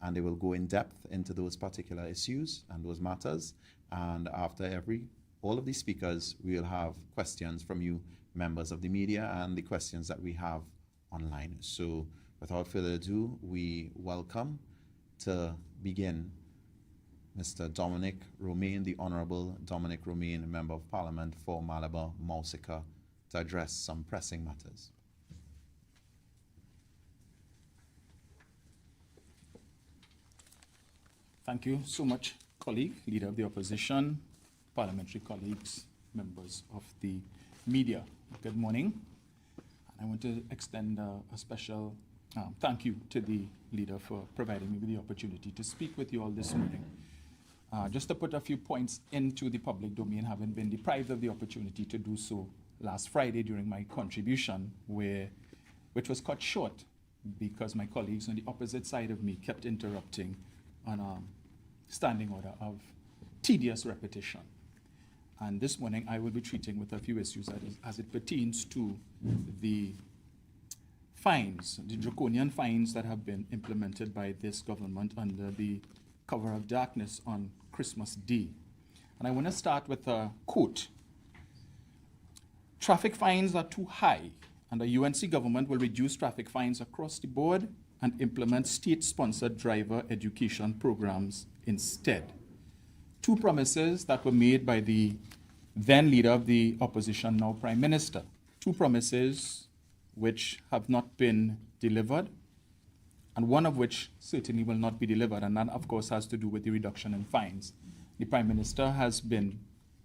and they will go in depth into those particular issues and those matters. And after all of these speakers, we will have questions from you, members of the media, and the questions that we have online. So without further ado, we welcome to begin Mr. Dominic Romaine, the Honorable Dominic Romaine, Member of Parliament for Malabar Mausika, to address some pressing matters. Thank you so much, colleague, Leader of the Opposition, parliamentary colleagues, members of the media. Good morning. I want to extend a special thank you to the Leader for providing me with the opportunity to speak with you all this morning. Just to put a few points into the public domain, having been deprived of the opportunity to do so last Friday during my contribution, which was cut short because my colleagues on the opposite side of me kept interrupting on a standing order of tedious repetition. And this morning I will be treating with a few issues as it pertains to the fines, the draconian fines that have been implemented by this government under the cover of darkness on Christmas Day. And I want to start with a quote. "Traffic fines are too high, and the UNC government will reduce traffic fines across the board and implement state-sponsored driver education programs instead." Two promises that were made by the then Leader of the Opposition, now Prime Minister. Two promises which have not been delivered, and one of which certainly will not be delivered, and that, of course, has to do with the reduction in fines. The Prime Minister has been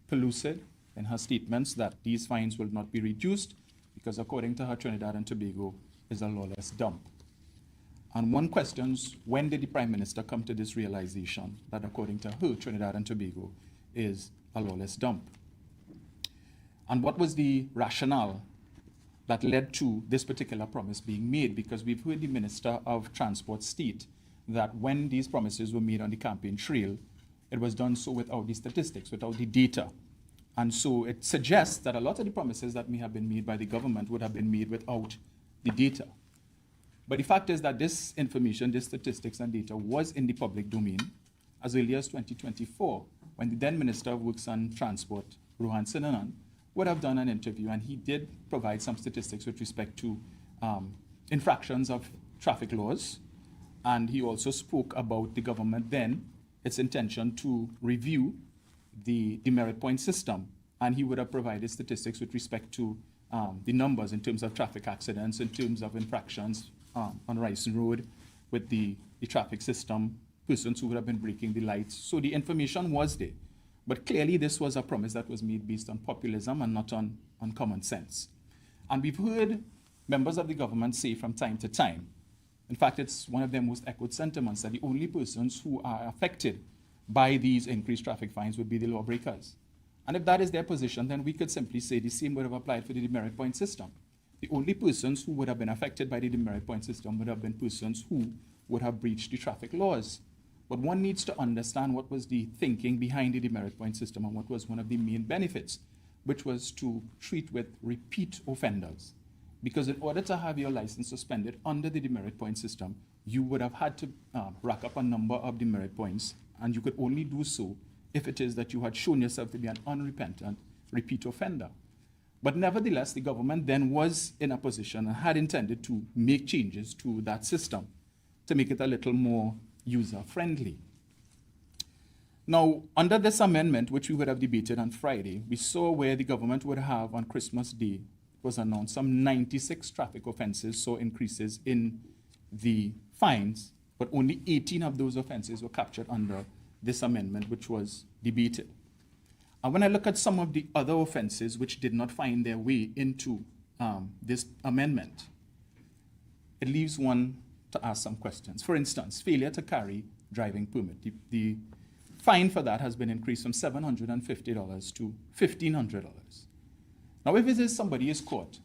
pellucid in her statements that these fines will not be reduced because, according to her, Trinidad and Tobago is a lawless dump. And one questions, when did the Prime Minister come to this realization that, according to her, Trinidad and Tobago is a lawless dump? And what was the rationale that led to this particular promise being made? Because we've heard the Minister of Transport state that when these promises were made on the campaign trail, it was done so without the statistics, without the data. And so it suggests that a lot of the promises that may have been made by the government would have been made without the data. But the fact is that this information, this statistics and data was in the public domain as early as 2024, when the then Minister of Works and Transport, Rohan Sinanan, would have done an interview, and he did provide some statistics with respect to infractions of traffic laws. And he also spoke about the government then, its intention to review the demerit point system. And he would have provided statistics with respect to the numbers in terms of traffic accidents, in terms of infractions on Ryson Road with the traffic system, persons who would have been breaking the lights. So the information was there. But clearly this was a promise that was made based on populism and not on common sense. And we've heard members of the government say from time to time, in fact, it's one of their most echoed sentiments, that the only persons who are affected by these increased traffic fines would be the lawbreakers. And if that is their position, then we could simply say the same would have applied for the demerit point system. The only persons who would have been affected by the demerit point system would have been persons who would have breached the traffic laws. But one needs to understand what was the thinking behind the demerit point system and what was one of the main benefits, which was to treat with repeat offenders. Because in order to have your license suspended under the demerit point system, you would have had to rack up a number of demerit points, and you could only do so if it is that you had shown yourself to be an unrepentant repeat offender. But nevertheless, the government then was in a position and had intended to make changes to that system to make it a little more user-friendly. Now, under this amendment, which we would have debated on Friday, we saw where the government would have on Christmas Day, it was announced, some 96 traffic offenses saw increases in the fines, but only 18 of those offenses were captured under this amendment, which was debated. And when I look at some of the other offenses which did not find their way into this amendment, it leaves one to ask some questions. For instance, failure to carry driving permit. The fine for that has been increased from $750 to $1,500. Now, if it is somebody is caught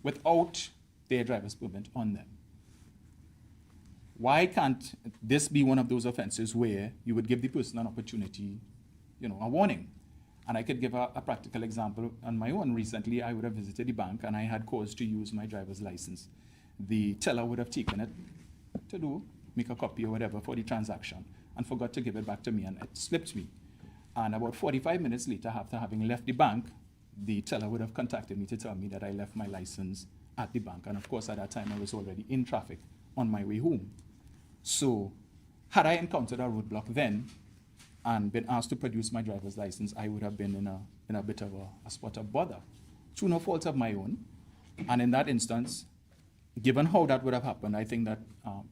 without their driver's permit on them, why can't this be one of those offenses where you would give the person an opportunity, a warning? And I could give a practical example on my own. Recently, I would have visited the bank and I had cause to use my driver's license. The teller would have taken it to do make a copy or whatever for the transaction and forgot to give it back to me, and it slipped me. And about 45 minutes later, after having left the bank, the teller would have contacted me to tell me that I left my license at the bank. And of course, at that time, I was already in traffic on my way home. So had I encountered a roadblock then and been asked to produce my driver's license, I would have been in a bit of a spot of bother, through no fault of my own. And in that instance, given how that would have happened, I think that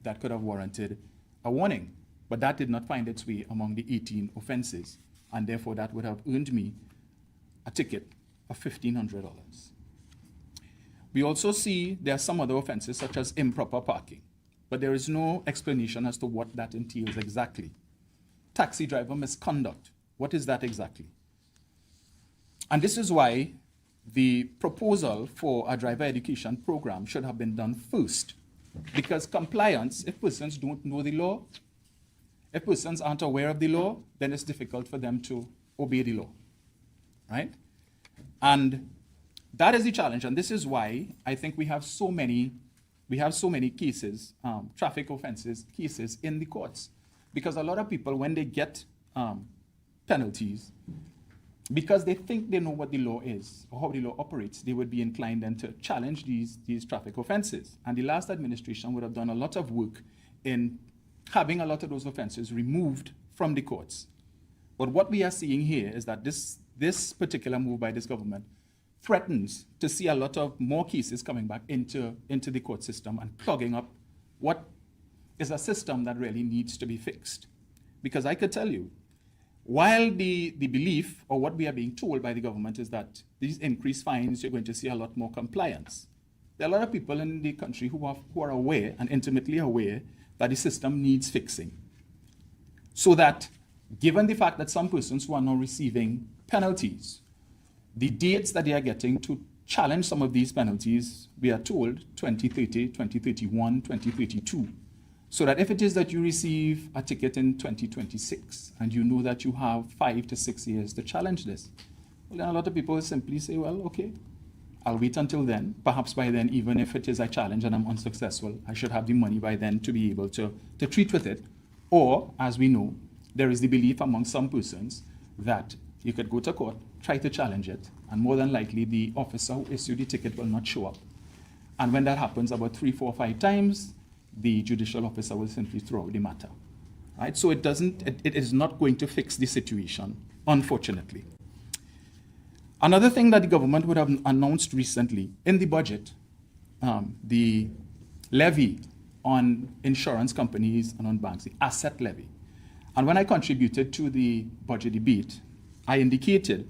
that could have warranted a warning. But that did not find its way among the 18 offenses, and therefore that would have earned me a ticket of $1,500. We also see there are some other offenses, such as improper parking, but there is no explanation as to what that entails exactly. Taxi driver misconduct, what is that exactly? And this is why the proposal for a driver education program should have been done first, because compliance, if persons don't know the law, if persons aren't aware of the law, then it's difficult for them to obey the law, right? And that is the challenge, and this is why I think we have so many cases, traffic offenses cases in the courts, because a lot of people, when they get penalties, because they think they know what the law is or how the law operates, they would be inclined then to challenge these traffic offenses. And the last administration would have done a lot of work in having a lot of those offenses removed from the courts. But what we are seeing here is that this particular move by this government threatens to see a lot of more cases coming back into the court system and clogging up what is a system that really needs to be fixed. Because I could tell you, while the belief, or what we are being told by the government, is that these increased fines, you're going to see a lot more compliance. There are a lot of people in the country who are aware and intimately aware that the system needs fixing. So that, given the fact that some persons who are now receiving penalties, the dates that they are getting to challenge some of these penalties, we are told 2030, 2031, 2032. So that if it is that you receive a ticket in 2026 and you know that you have 5 to 6 years to challenge this, well, then a lot of people will simply say, well, okay, I'll wait until then. Perhaps by then, even if it is a challenge and I'm unsuccessful, I should have the money by then to be able to treat with it. Or, as we know, there is the belief among some persons that you could go to court, try to challenge it, and more than likely the officer who issued the ticket will not show up. And when that happens about 3, 4, 5 times, the judicial officer will simply throw out the matter. Right? So it is not going to fix the situation, unfortunately. Another thing that the government would have announced recently in the budget, the levy on insurance companies and on banks, the asset levy. And when I contributed to the budget debate, I indicated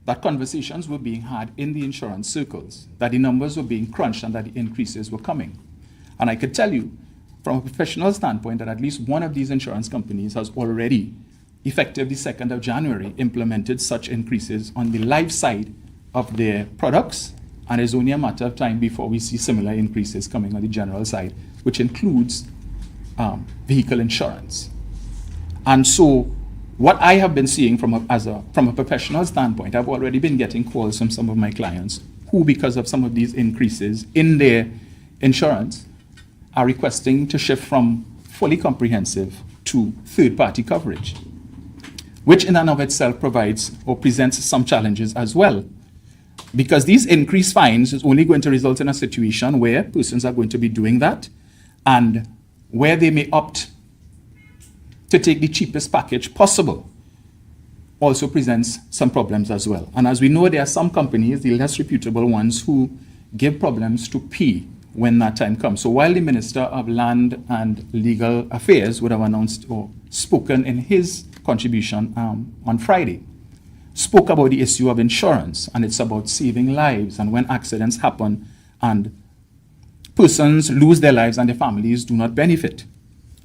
that conversations were being had in the insurance circles, that the numbers were being crunched and that the increases were coming. And I could tell you, from a professional standpoint, that at least one of these insurance companies has already, effective the 2nd of January, implemented such increases on the life side of their products, and it's only a matter of time before we see similar increases coming on the general side, which includes vehicle insurance. And so what I have been seeing from a professional standpoint, I've already been getting calls from some of my clients who, because of some of these increases in their insurance, are requesting to shift from fully comprehensive to third-party coverage, which in and of itself provides or presents some challenges as well. Because these increased fines is only going to result in a situation where persons are going to be doing that, and where they may opt to take the cheapest package possible also presents some problems as well. And as we know, there are some companies, the less reputable ones, who give problems to pay when that time comes. So while the Minister of Land and Legal Affairs would have announced or spoken in his contribution on Friday, spoke about the issue of insurance, and it's about saving lives, and when accidents happen and persons lose their lives and their families do not benefit.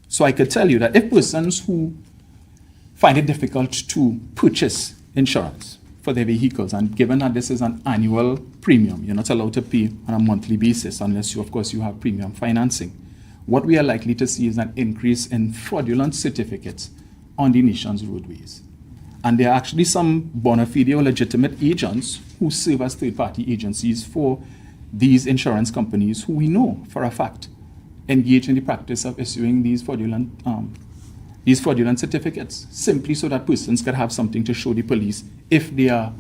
So I could tell you that if persons who find it difficult to purchase insurance for their vehicles, and given that this is an annual premium, you're not allowed to pay on a monthly basis unless you, of course, you have premium financing. What we are likely to see is an increase in fraudulent certificates on the nation's roadways. And there are actually some bona fide or legitimate agents who serve as third-party agencies for these insurance companies, who we know for a fact engage in the practice of issuing these fraudulent certificates, simply so that persons can have something to show the police if they are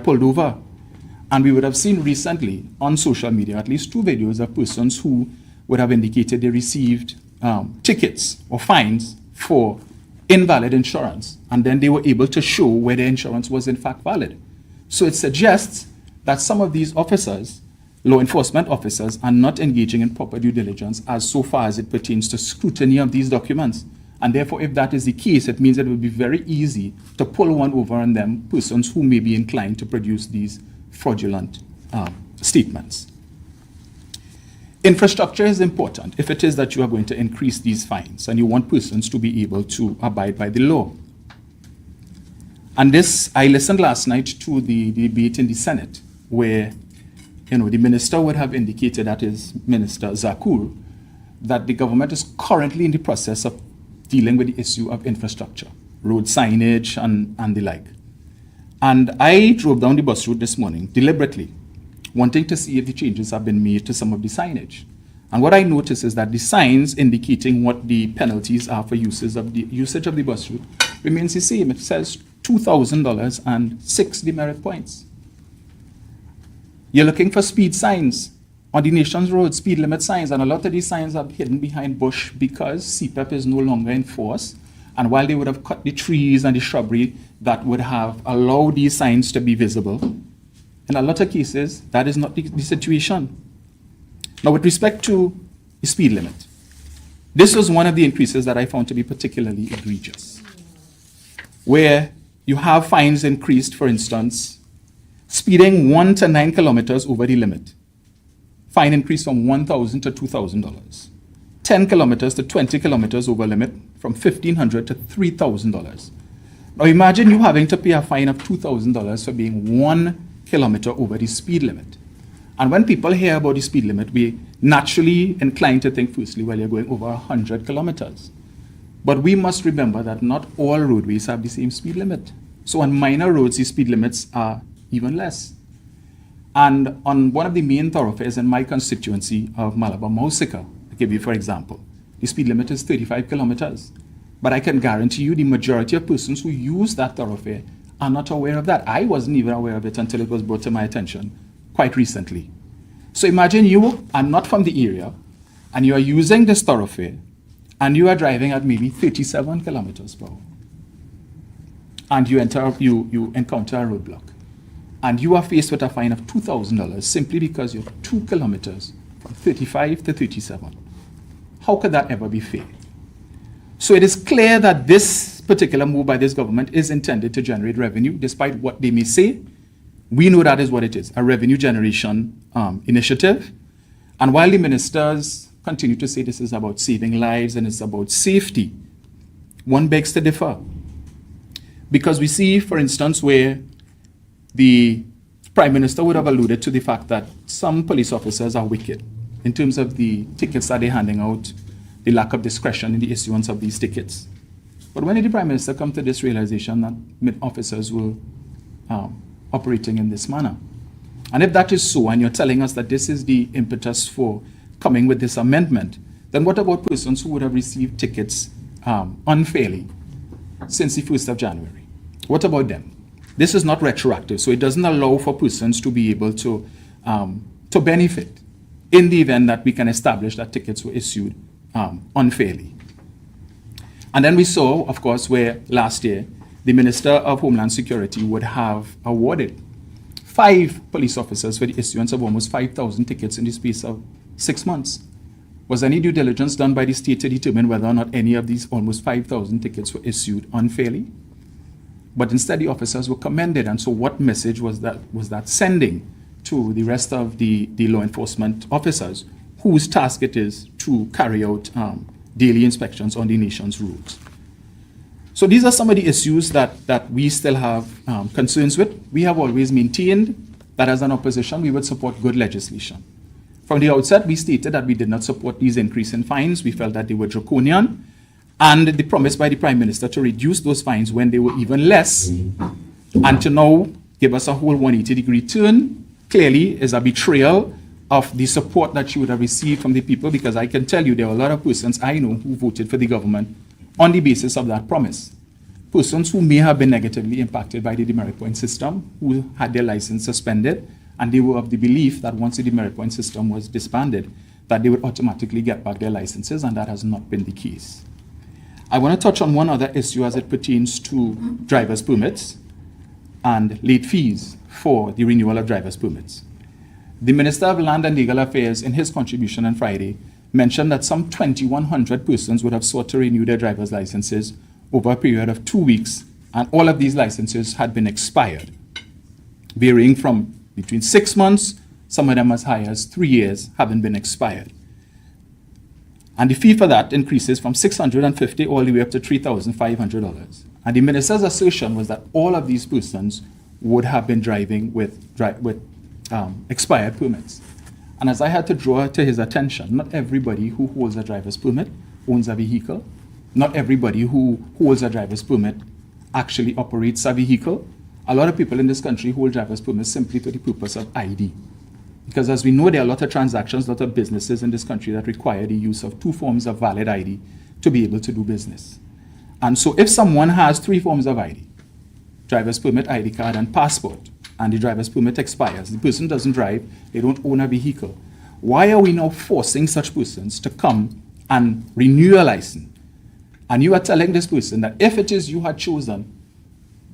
pulled over. And we would have seen recently on social media at least 2 videos of persons who would have indicated they received tickets or fines for invalid insurance, and then they were able to show where the insurance was in fact valid. So it suggests that some of these officers, law enforcement officers, are not engaging in proper due diligence as so far as it pertains to scrutiny of these documents. And therefore, if that is the case, it means that it will be very easy to pull one over on them persons who may be inclined to produce these fraudulent statements. Infrastructure is important if it is that you are going to increase these fines and you want persons to be able to abide by the law. And this, I listened last night to the debate in the Senate where, the minister would have indicated, that is Minister Zakur, that the government is currently in the process of dealing with the issue of infrastructure, road signage and the like. And I drove down the bus route this morning deliberately, wanting to see if the changes have been made to some of the signage. And what I noticed is that the signs indicating what the penalties are for usage of the bus route remains the same. It says $2,000 and 6 demerit points. You're looking for speed signs on the nation's roads, speed limit signs, and a lot of these signs are hidden behind bush because CPEP is no longer in force. And while they would have cut the trees and the shrubbery that would have allowed these signs to be visible, in a lot of cases, that is not the situation. Now, with respect to the speed limit, this was one of the increases that I found to be particularly egregious, where you have fines increased, for instance, speeding 1 to 9 kilometers over the limit. Fine increased from $1,000 to $2,000. 10 kilometers to 20 kilometers over limit, from $1,500 to $3,000. Now imagine you having to pay a fine of $2,000 for being 1 kilometer over the speed limit. And when people hear about the speed limit, we naturally inclined to think firstly, well, you're going over 100 kilometers. But we must remember that not all roadways have the same speed limit. So on minor roads, the speed limits are even less. And on one of the main thoroughfares in my constituency of Malabar-Mausika, I'll give you for example, the speed limit is 35 kilometers. But I can guarantee you the majority of persons who use that thoroughfare are not aware of that. I wasn't even aware of it until it was brought to my attention quite recently. So imagine you are not from the area and you are using this thoroughfare and you are driving at maybe 37 kilometers per hour. And you encounter a roadblock. And you are faced with a fine of $2,000 simply because you're 2 kilometers from 35 to 37. How could that ever be fair? So it is clear that this particular move by this government is intended to generate revenue, despite what they may say. We know that is what it is, a revenue generation initiative. And while the ministers continue to say this is about saving lives and it's about safety, one begs to differ. Because we see, for instance, where the Prime Minister would have alluded to the fact that some police officers are wicked in terms of the tickets that they're handing out, the lack of discretion in the issuance of these tickets. But when did the Prime Minister come to this realization that officers were operating in this manner? And if that is so, and you're telling us that this is the impetus for coming with this amendment, then what about persons who would have received tickets unfairly since the 1st of January? What about them? This is not retroactive, so it doesn't allow for persons to be able to benefit in the event that we can establish that tickets were issued unfairly. And then we saw, of course, where last year the Minister of Homeland Security would have awarded 5 police officers for the issuance of almost 5,000 tickets in the space of 6 months. Was any due diligence done by the state to determine whether or not any of these almost 5,000 tickets were issued unfairly? But instead, the officers were commended. And so what message was that sending to the rest of the law enforcement officers whose task it is to carry out daily inspections on the nation's roads? So these are some of the issues that we still have concerns with. We have always maintained that as an opposition, we would support good legislation. From the outset, we stated that we did not support these increase in fines. We felt that they were draconian. And the promise by the Prime Minister to reduce those fines when they were even less, and to now give us a whole 180-degree turn, clearly is a betrayal of the support that she would have received from the people, because I can tell you there are a lot of persons I know who voted for the government on the basis of that promise. Persons who may have been negatively impacted by the demerit point system, who had their license suspended, and they were of the belief that once the demerit point system was disbanded, that they would automatically get back their licenses, and that has not been the case. I want to touch on one other issue as it pertains to driver's permits and late fees for the renewal of driver's permits. The Minister of Land and Legal Affairs, in his contribution on Friday, mentioned that some 2,100 persons would have sought to renew their driver's licenses over a period of 2 weeks, and all of these licenses had been expired, varying from between 6 months, some of them as high as 3 years, having been expired. And the fee for that increases from $650 all the way up to $3,500. And the minister's assertion was that all of these persons would have been driving with expired permits. And as I had to draw to his attention, not everybody who holds a driver's permit owns a vehicle. Not everybody who holds a driver's permit actually operates a vehicle. A lot of people in this country hold driver's permits simply for the purpose of ID. Because as we know, there are a lot of transactions, a lot of businesses in this country that require the use of 2 forms of valid ID to be able to do business. And so if someone has 3 forms of ID, driver's permit, ID card, and passport, and the driver's permit expires, the person doesn't drive, they don't own a vehicle, why are we now forcing such persons to come and renew a license? And you are telling this person that if it is you had chosen,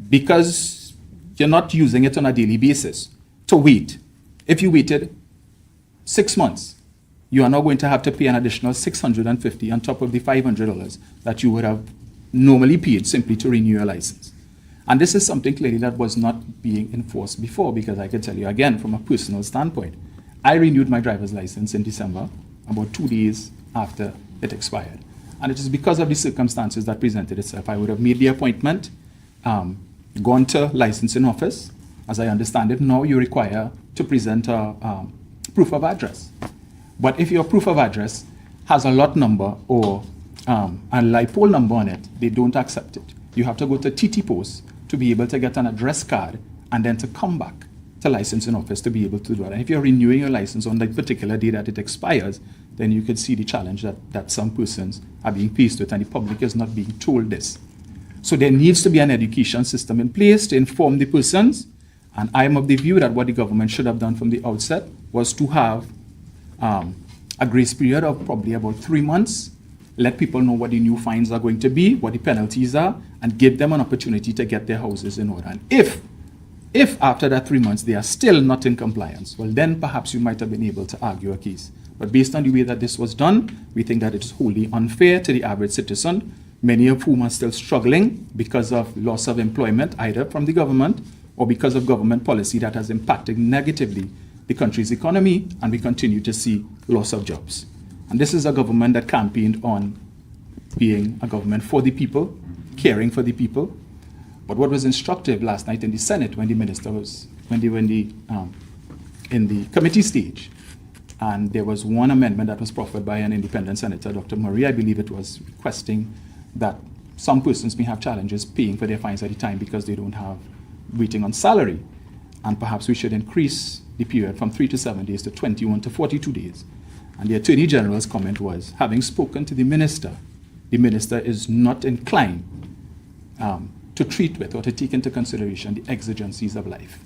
because you're not using it on a daily basis, to wait. If you waited 6 months, you are now going to have to pay an additional $650 on top of the $500 that you would have normally paid simply to renew your license. And this is something clearly that was not being enforced before, because I can tell you again, from a personal standpoint, I renewed my driver's license in December, about 2 days after it expired. And it is because of the circumstances that presented itself. I would have made the appointment, gone to licensing office. As I understand it, now you require to present a proof of address. But if your proof of address has a lot number or a LIPOL number on it, they don't accept it. You have to go to TT Post to be able to get an address card and then to come back to licensing office to be able to do that. And if you're renewing your license on that particular day that it expires, then you could see the challenge that some persons are being faced with, and the public is not being told this. So there needs to be an education system in place to inform the persons, and I am of the view that what the government should have done from the outset was to have a grace period of probably about 3 months, let people know what the new fines are going to be, what the penalties are, and give them an opportunity to get their houses in order. And if after that 3 months they are still not in compliance, well then perhaps you might have been able to argue a case. But based on the way that this was done, we think that it is wholly unfair to the average citizen, many of whom are still struggling because of loss of employment, either from the government or because of government policy that has impacted negatively the country's economy, and we continue to see loss of jobs. And this is a government that campaigned on being a government for the people, caring for the people. But what was instructive last night in the Senate when the minister was, when they were in the committee stage, and there was one amendment that was proffered by an independent senator, Dr. Murray, I believe it was, requesting that some persons may have challenges paying for their fines at the time because they don't have waiting on salary. And perhaps we should increase the period from 3 to 7 days to 21 to 42 days. And the Attorney General's comment was, having spoken to the minister is not inclined to treat with or to take into consideration the exigencies of life.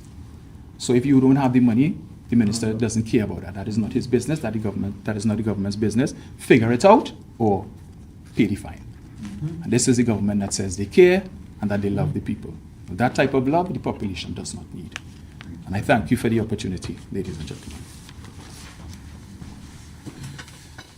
So if you don't have the money, the minister doesn't care about that. That is not his business, that is not the government's business. Figure it out or pay the fine. And this is the government that says they care and that they love the people. That type of love the population does not need. And I thank you for the opportunity, ladies and gentlemen.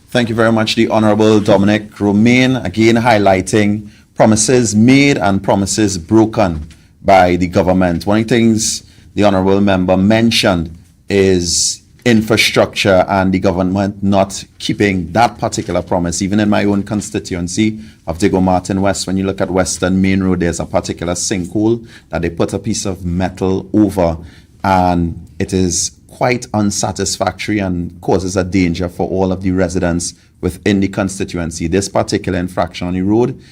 Thank you very much, the Honorable Dominic Romaine, again highlighting promises made and promises broken by the government. One of the things the Honorable Member mentioned is infrastructure and the government not keeping that particular promise. Even in my own constituency of Diego Martin West, when you look at Western Main Road, there's a particular sinkhole that they put a piece of metal over, and it is quite unsatisfactory and causes a danger for all of the residents within the constituency. This particular infraction on the road,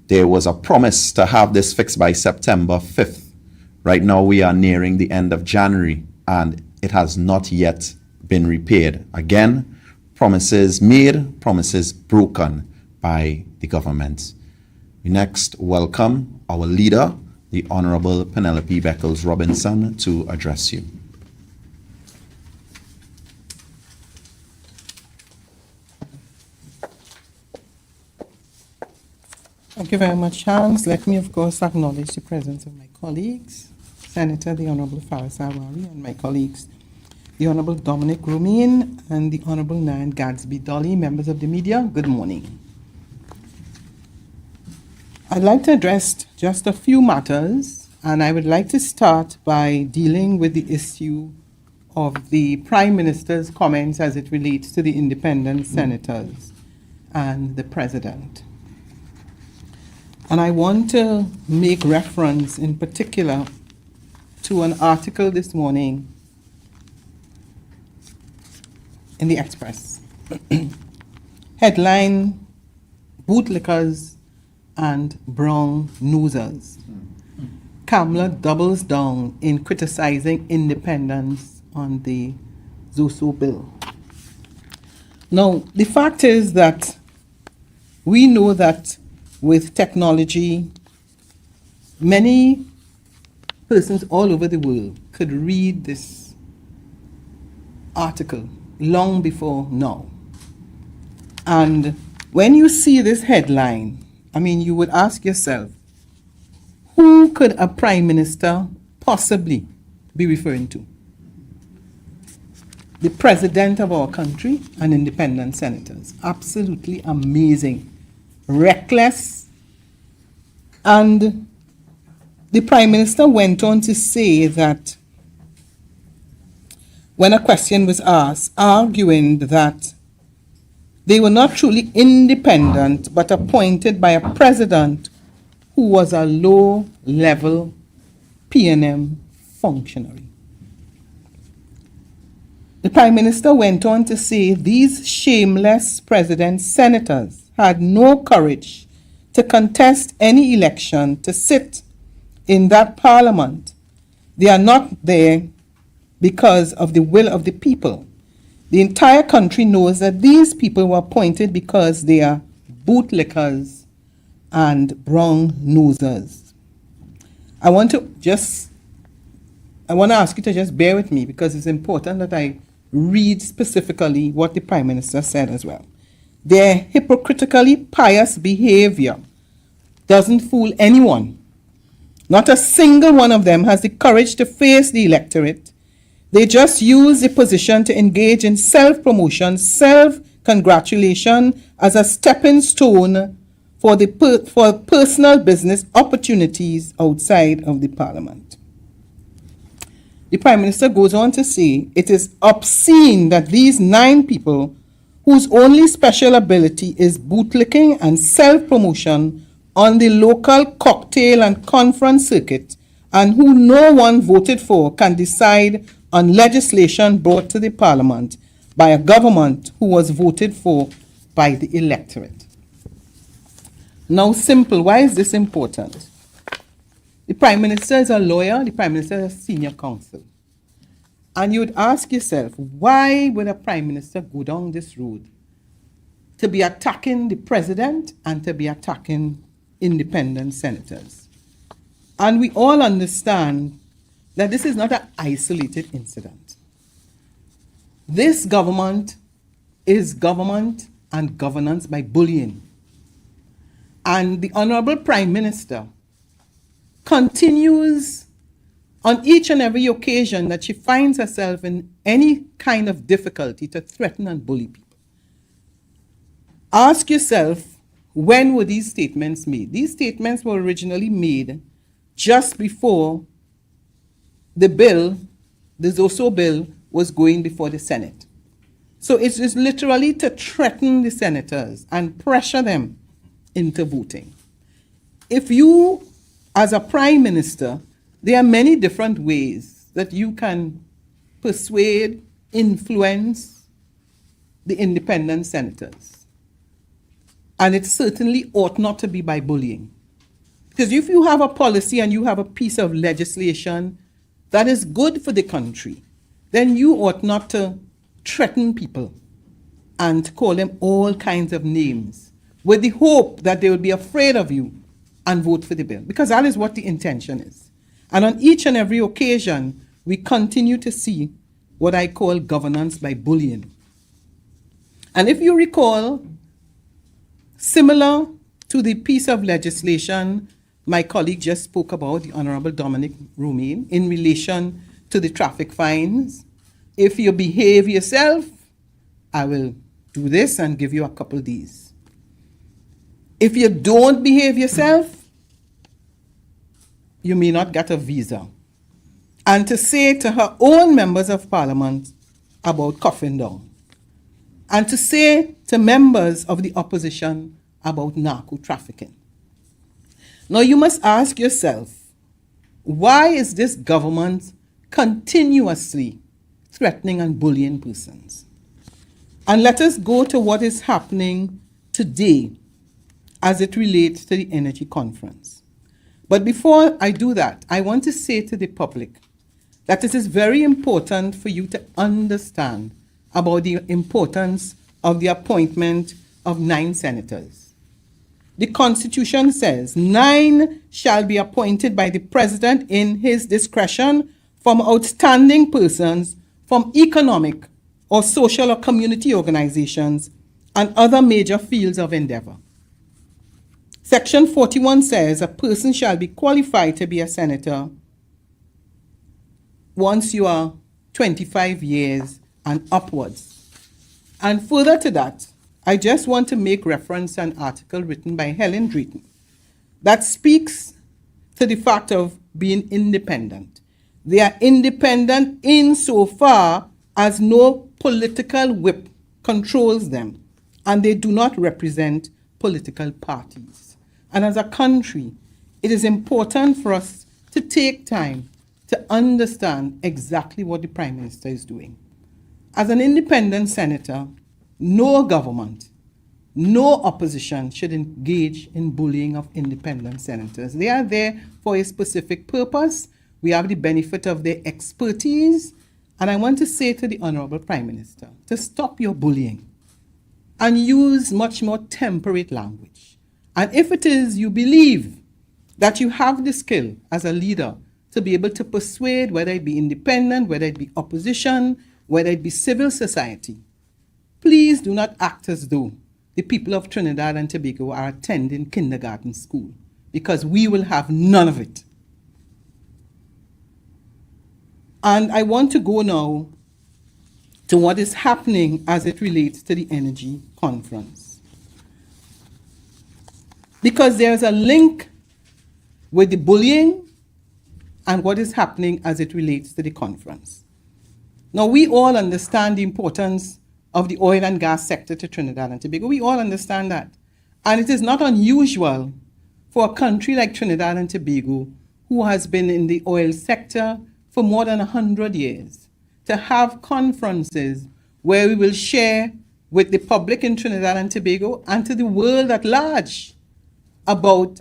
there was a promise to have this fixed by September 5th. Right now we are nearing the end of January and it has not yet been repaired. Again, promises made, promises broken by the government. We next welcome our leader, the Honorable Penelope Beckles Robinson, to address you. Thank you very much, Hans. Let me, of course, acknowledge the presence of my colleagues, Senator the Honorable Faris Awari, and my colleagues, the Honorable Dominic Rumin and the Honorable Nan Gadsby Dolly, members of the media. Good morning. I'd like to address just a few matters, and I would like to start by dealing with the issue of the Prime Minister's comments as it relates to the independent senators and the President. And I want to make reference in particular to an article this morning in the Express. Headline, Bootlickers and Brown Nosers. Kamala doubles down in criticizing independence on the Zoso bill. Now, the fact is that we know that with technology, many persons all over the world could read this article long before now. And when you see this headline, I mean, you would ask yourself, who could a prime minister possibly be referring to? The president of our country and independent senators. Absolutely amazing. Reckless. And the Prime Minister went on to say that when a question was asked, arguing that they were not truly independent but appointed by a president who was a low-level PNM functionary. The Prime Minister went on to say these shameless president senators had no courage to contest any election to sit in that parliament. They are not there because of the will of the people. The entire country knows that these people were appointed because they are bootlickers and brown nosers. I want to ask you to just bear with me because it's important that I read specifically what the Prime Minister said as well. Their hypocritically pious behavior doesn't fool anyone. Not a single one of them has the courage to face the electorate. They just use the position to engage in self-promotion, self-congratulation as a stepping stone for personal business opportunities outside of the parliament. The Prime Minister goes on to say, it is obscene that these 9 people whose only special ability is bootlicking and self-promotion on the local cocktail and conference circuit, and who no one voted for, can decide on legislation brought to the parliament by a government who was voted for by the electorate. Now, simple, why is this important? The Prime Minister is a lawyer, the Prime Minister is a senior counsel. And you would ask yourself, why would a Prime Minister go down this road to be attacking the President and to be attacking independent senators? And we all understand that this is not an isolated incident. This government is government and governance by bullying. And the Honorable Prime Minister continues on each and every occasion that she finds herself in any kind of difficulty to threaten and bully people. Ask yourself, when were these statements made? These statements were originally made just before the bill, the Zoso bill, was going before the Senate. So it is literally to threaten the senators and pressure them into voting. If you, as a Prime Minister, there are many different ways that you can persuade, influence the independent senators. And it certainly ought not to be by bullying. Because if you have a policy and you have a piece of legislation that is good for the country, then you ought not to threaten people and to call them all kinds of names with the hope that they will be afraid of you and vote for the bill, because that is what the intention is. And on each and every occasion, we continue to see what I call governance by bullying. And if you recall, similar to the piece of legislation my colleague just spoke about, the Honorable Dominic Romaine, in relation to the traffic fines, if you behave yourself, I will do this and give you a couple of these. If you don't behave yourself, you may not get a visa. And to say to her own members of parliament about coughing down. And to say to members of the opposition about narco trafficking. Now you must ask yourself, why is this government continuously threatening and bullying persons? And let us go to what is happening today as it relates to the energy conference. But before I do that, I want to say to the public that it is very important for you to understand about the importance of the appointment of 9 senators. The Constitution says 9 shall be appointed by the President in his discretion from outstanding persons from economic or social or community organizations and other major fields of endeavor. Section 41 says a person shall be qualified to be a senator once you are 25 years and upwards. And further to that, I just want to make reference to an article written by Helen Drayton that speaks to the fact of being independent. They are independent insofar as no political whip controls them, and they do not represent political parties. And as a country, it is important for us to take time to understand exactly what the Prime Minister is doing. As an independent senator, no government, no opposition should engage in bullying of independent senators. They are there for a specific purpose. We have the benefit of their expertise. And I want to say to the Honorable Prime Minister to stop your bullying and use much more temperate language. And if it is you believe that you have the skill as a leader to be able to persuade, whether it be independent, whether it be opposition, whether it be civil society, please do not act as though the people of Trinidad and Tobago are attending kindergarten school, because we will have none of it. And I want to go now to what is happening as it relates to the energy conference. Because there's a link with the bullying and what is happening as it relates to the conference. Now, we all understand the importance of the oil and gas sector to Trinidad and Tobago. We all understand that. And it is not unusual for a country like Trinidad and Tobago, who has been in the oil sector for more than 100 years, to have conferences where we will share with the public in Trinidad and Tobago and to the world at large about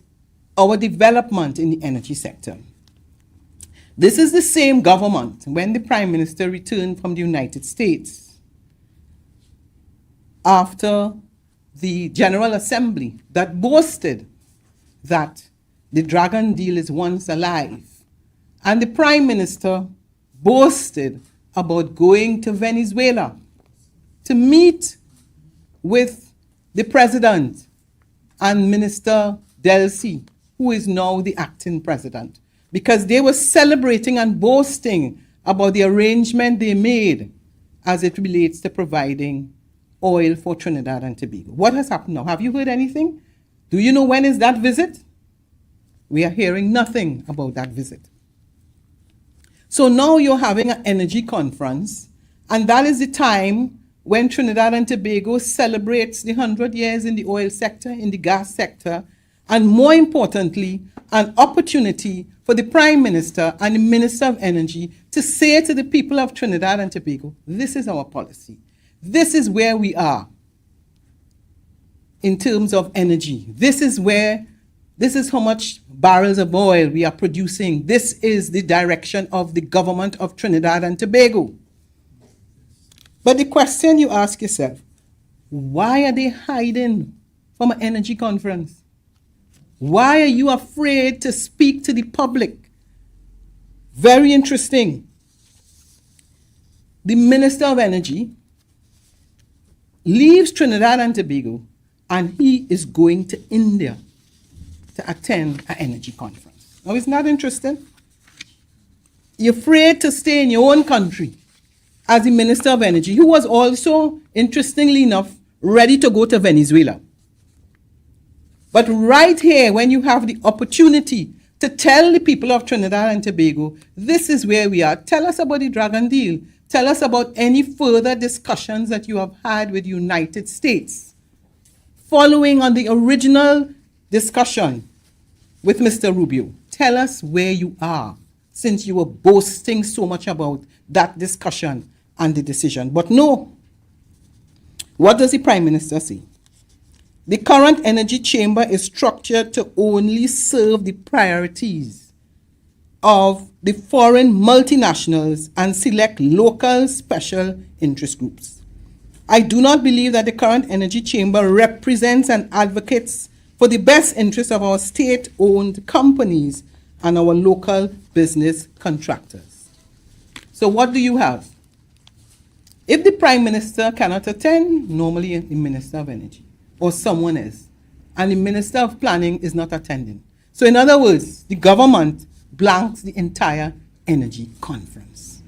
our development in the energy sector. This is the same government, when the Prime Minister returned from the United States after the General Assembly, that boasted that the Dragon deal is once alive. And the Prime Minister boasted about going to Venezuela to meet with the President and Minister Delcy, who is now the acting President, because they were celebrating and boasting about the arrangement they made as it relates to providing oil for Trinidad and Tobago. What has happened now? Have you heard anything? Do you know when is that visit? We are hearing nothing about that visit. So now you're having an energy conference, and that is the time when Trinidad and Tobago celebrates the 100 years in the oil sector, in the gas sector, and more importantly, an opportunity for the Prime Minister and the Minister of Energy to say to the people of Trinidad and Tobago, this is our policy. This is where we are in terms of energy. This is how much barrels of oil we are producing. This is the direction of the government of Trinidad and Tobago. But the question you ask yourself, why are they hiding from an energy conference? Why are you afraid to speak to the public? Very interesting. The Minister of Energy leaves Trinidad and Tobago and he is going to India to attend an energy conference. Now, isn't that interesting? You're afraid to stay in your own country as the Minister of Energy, who was also, interestingly enough, ready to go to Venezuela. But right here, when you have the opportunity to tell the people of Trinidad and Tobago, this is where we are. Tell us about the Dragon deal. Tell us about any further discussions that you have had with the United States. Following on the original discussion with Mr. Rubio, tell us where you are, since you were boasting so much about that discussion and the decision. But no, what does the Prime Minister say? The current energy chamber is structured to only serve the priorities of the foreign multinationals and select local special interest groups. I do not believe that the current energy chamber represents and advocates for the best interests of our state-owned companies and our local business contractors. So what do you have? If the Prime Minister cannot attend, normally the Minister of Energy or someone else, and the Minister of Planning is not attending. So in other words, the government blanks the entire energy conference.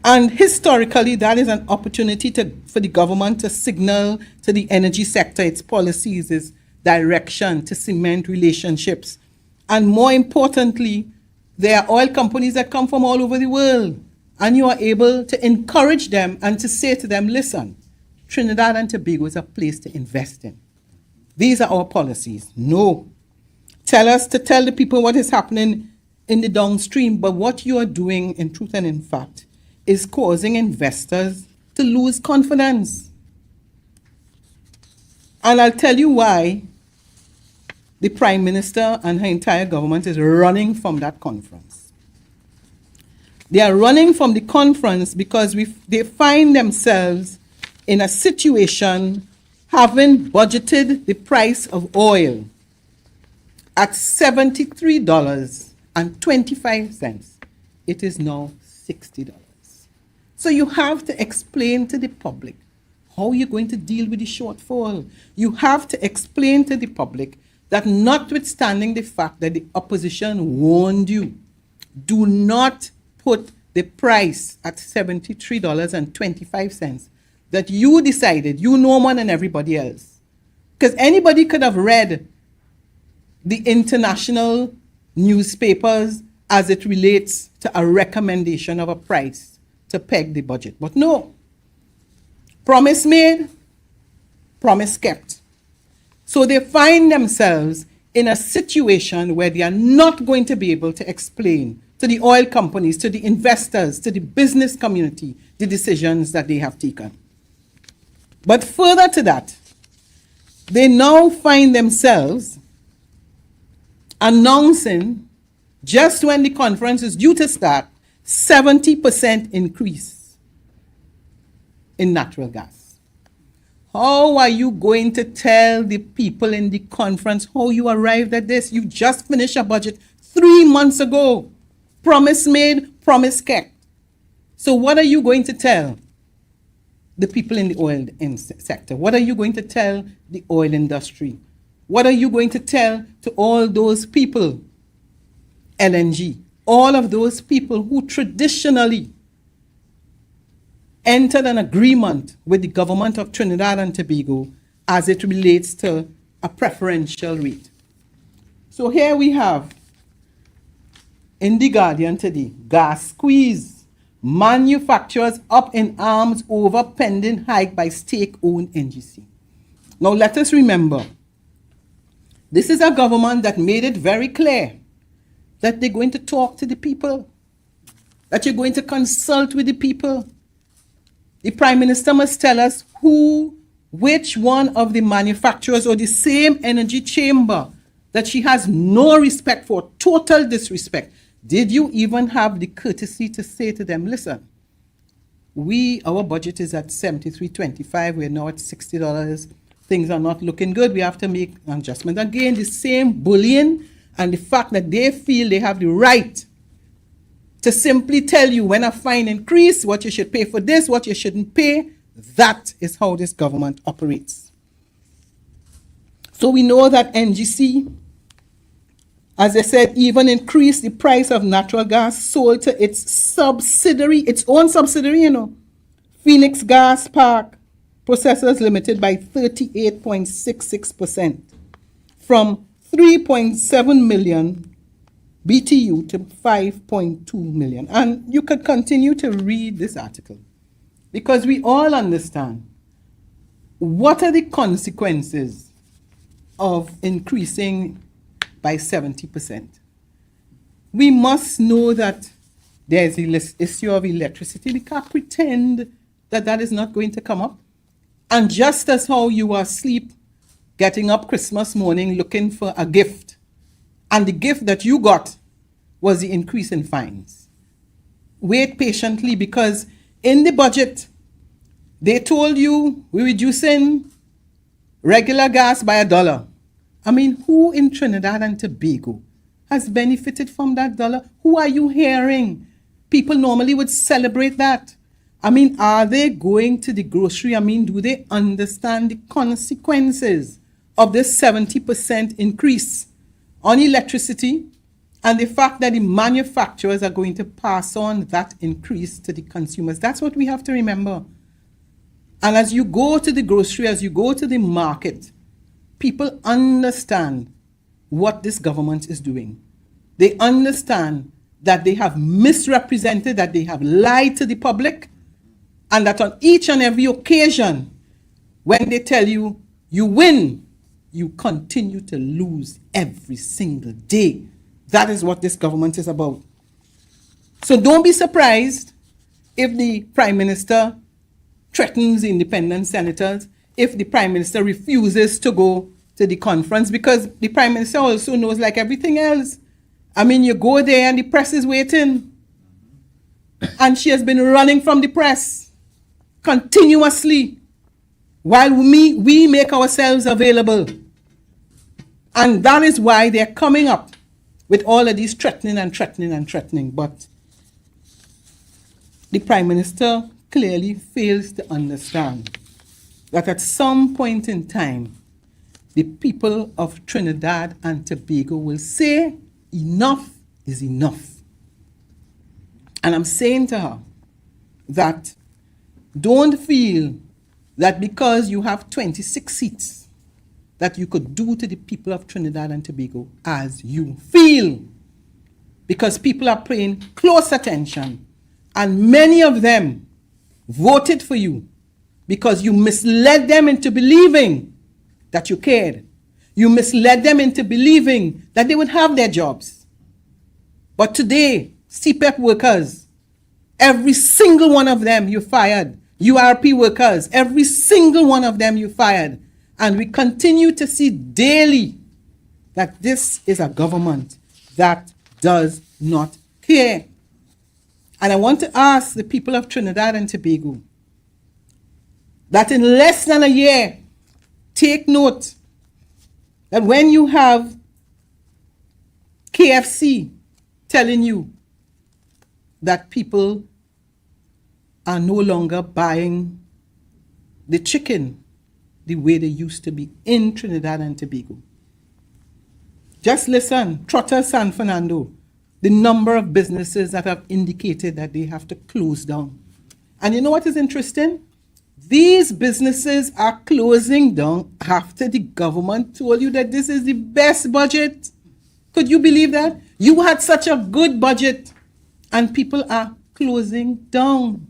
And historically, that is an opportunity for the government to signal to the energy sector its policies, its direction, to cement relationships. And more importantly, there are oil companies that come from all over the world, and you are able to encourage them and to say to them, listen, Trinidad and Tobago is a place to invest in. These are our policies. No. Tell the people what is happening in the downstream, but what you are doing in truth and in fact is causing investors to lose confidence. And I'll tell you why the Prime Minister and her entire government is running from that conference. They are running from the conference because they find themselves in a situation having budgeted the price of oil at $73.25. It is now $60. So you have to explain to the public how you're going to deal with the shortfall. You have to explain to the public that notwithstanding the fact that the opposition warned you, do not put the price at $73.25 that you decided, you know more than everybody else. Because anybody could have read the international newspapers as it relates to a recommendation of a price to peg the budget. But no, promise made, promise kept. So they find themselves in a situation where they are not going to be able to explain to the oil companies, to the investors, to the business community, the decisions that they have taken. But further to that, they now find themselves announcing, just when the conference is due to start, 70% increase in natural gas. How are you going to tell the people in the conference how you arrived at this? You just finished a budget 3 months ago. Promise made, promise kept. So what are you going to tell the people in the oil sector? What are you going to tell the oil industry? What are you going to tell to all those people, LNG, all of those people who traditionally entered an agreement with the government of Trinidad and Tobago as it relates to a preferential rate? So here we have in The Guardian today, gas squeeze, manufacturers up in arms over pending hike by stake-owned NGC. Now let us remember, this is a government that made it very clear that they're going to talk to the people, that you're going to consult with the people. The Prime Minister must tell us which one of the manufacturers or the same energy chamber that she has no respect for, total disrespect. Did you even have the courtesy to say to them, listen, our budget is at $73.25. We're now at $60. Things are not looking good. We have to make an adjustment. Again, the same bullying and the fact that they feel they have the right to simply tell you when a fine increase, what you should pay for this, what you shouldn't pay. That is how this government operates. So we know that NGC, as I said, even increased the price of natural gas sold to its own subsidiary, Phoenix Gas Park Processors Limited by 38.66%, from 3.7 million BTU to 5.2 million. And you could continue to read this article, because we all understand what are the consequences of increasing by 70%. We must know that there's the issue of electricity. We can't pretend that that is not going to come up. And just as how you are asleep, getting up Christmas morning looking for a gift, and the gift that you got was the increase in fines. Wait patiently, because in the budget, they told you we're reducing regular gas by $1. I mean, who in Trinidad and Tobago has benefited from that $1? Who are you hearing? People normally would celebrate that. I mean, are they going to the grocery? I mean, do they understand the consequences of this 70% increase on electricity, and the fact that the manufacturers are going to pass on that increase to the consumers? That's what we have to remember. And as you go to the grocery, as you go to the market, people understand what this government is doing. They understand that they have misrepresented, that they have lied to the public, and that on each and every occasion, when they tell you, you win, you continue to lose every single day. That is what this government is about. So don't be surprised if the Prime Minister threatens the independent senators, if the Prime Minister refuses to go to the conference, because the Prime Minister also knows, like everything else, I mean, you go there and the press is waiting. And she has been running from the press continuously while we make ourselves available. And that is why they're coming up with all of these threatening and threatening and threatening. But the Prime Minister clearly fails to understand that at some point in time, the people of Trinidad and Tobago will say, enough is enough. And I'm saying to her that don't feel that because you have 26 seats that you could do to the people of Trinidad and Tobago as you feel. Because people are paying close attention, and many of them voted for you because you misled them into believing that you cared. You misled them into believing that they would have their jobs. But today, CPEP workers, every single one of them you fired. URP workers, every single one of them you fired. And we continue to see daily that this is a government that does not care. And I want to ask the people of Trinidad and Tobago that in less than a year, take note that when you have KFC telling you that people are no longer buying the chicken the way they used to be in Trinidad and Tobago. Just listen, Trotter San Fernando, the number of businesses that have indicated that they have to close down. And you know what is interesting? These businesses are closing down after the government told you that this is the best budget. Could you believe that? You had such a good budget and people are closing down.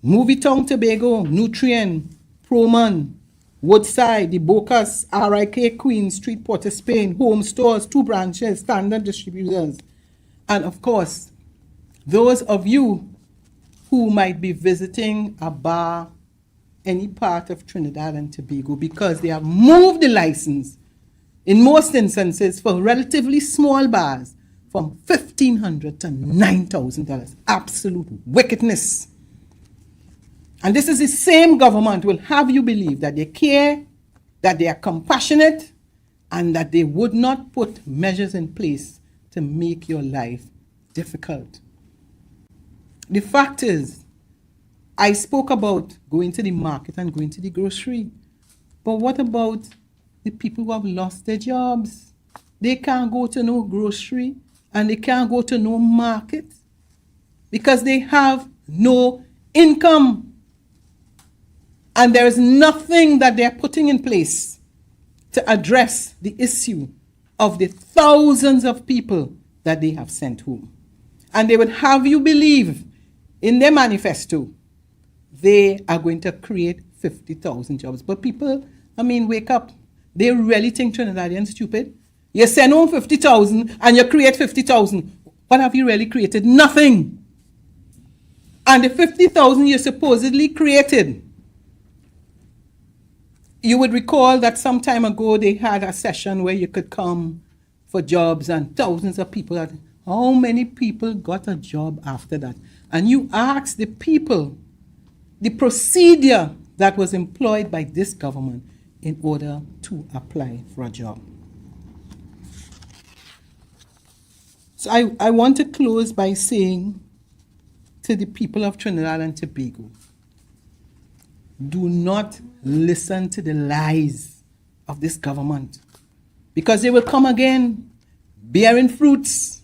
Movie Town Tobago, Nutrien, Proman, Woodside, the Bocas, RIK, Queen Street, Port of Spain, Home Stores, 2 branches, Standard Distributors. And of course, those of you who might be visiting a bar, any part of Trinidad and Tobago, because they have moved the license, in most instances, for relatively small bars, from $1,500 to $9,000. Absolute wickedness. And this is the same government will have you believe that they care, that they are compassionate, and that they would not put measures in place to make your life difficult. The fact is, I spoke about going to the market and going to the grocery. But what about the people who have lost their jobs? They can't go to no grocery and they can't go to no market because they have no income. And there is nothing that they're putting in place to address the issue of the thousands of people that they have sent home. And they would have you believe in their manifesto they are going to create 50,000 jobs. But people, wake up. They really think Trinidadians stupid. You send home 50,000 and you create 50,000. What have you really created? Nothing. And the 50,000 you supposedly created, you would recall that some time ago they had a session where you could come for jobs and thousands of people. How many people got a job after that? And you ask the people the procedure that was employed by this government in order to apply for a job. So I want to close by saying to the people of Trinidad and Tobago, do not listen to the lies of this government, because they will come again bearing fruits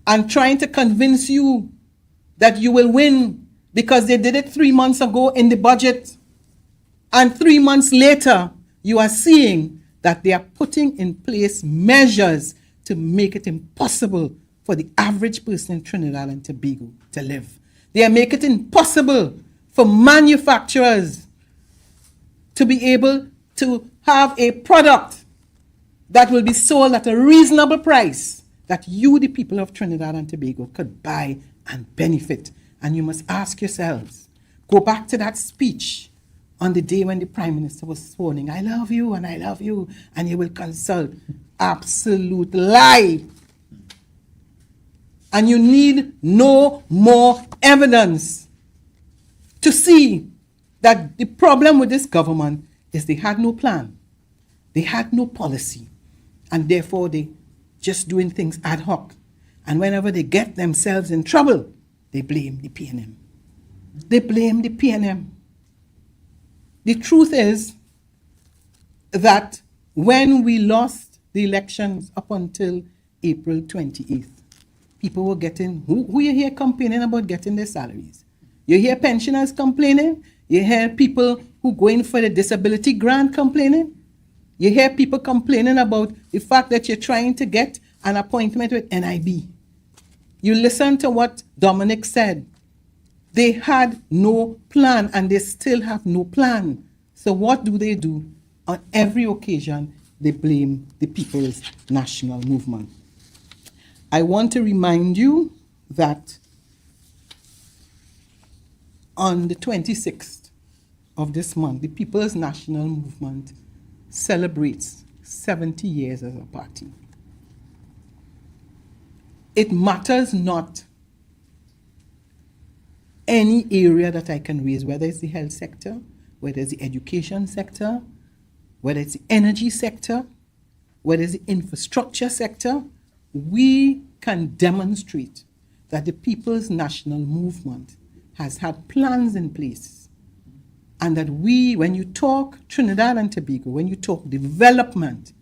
and trying to convince you that you will win because they did it 3 months ago in the budget. And 3 months later, you are seeing that they are putting in place measures to make it impossible for the average person in Trinidad and Tobago to live. They are making it impossible for manufacturers to be able to have a product that will be sold at a reasonable price that you, the people of Trinidad and Tobago, could buy and benefit. And you must ask yourselves, go back to that speech on the day when the Prime Minister was sworn, I love you and I love you, and you will consult. Absolute lie. And you need no more evidence to see that the problem with this government is they had no plan. They had no policy. And therefore they just doing things ad hoc. And whenever they get themselves in trouble, they blame the PNM. They blame the PNM. The truth is that when we lost the elections up until April 28th, people were getting, who you hear complaining about getting their salaries? You hear pensioners complaining? You hear people who go in for the disability grant complaining? You hear people complaining about the fact that you're trying to get an appointment with NIB. You listen to what Dominic said. They had no plan and they still have no plan. So what do? On every occasion, they blame the People's National Movement. I want to remind you that on the 26th of this month, the People's National Movement celebrates 70 years as a party. It matters not any area that I can raise, whether it's the health sector, whether it's the education sector, whether it's the energy sector, whether it's the infrastructure sector. We can demonstrate that the People's National Movement has had plans in place, and that we, when you talk Trinidad and Tobago, when you talk development,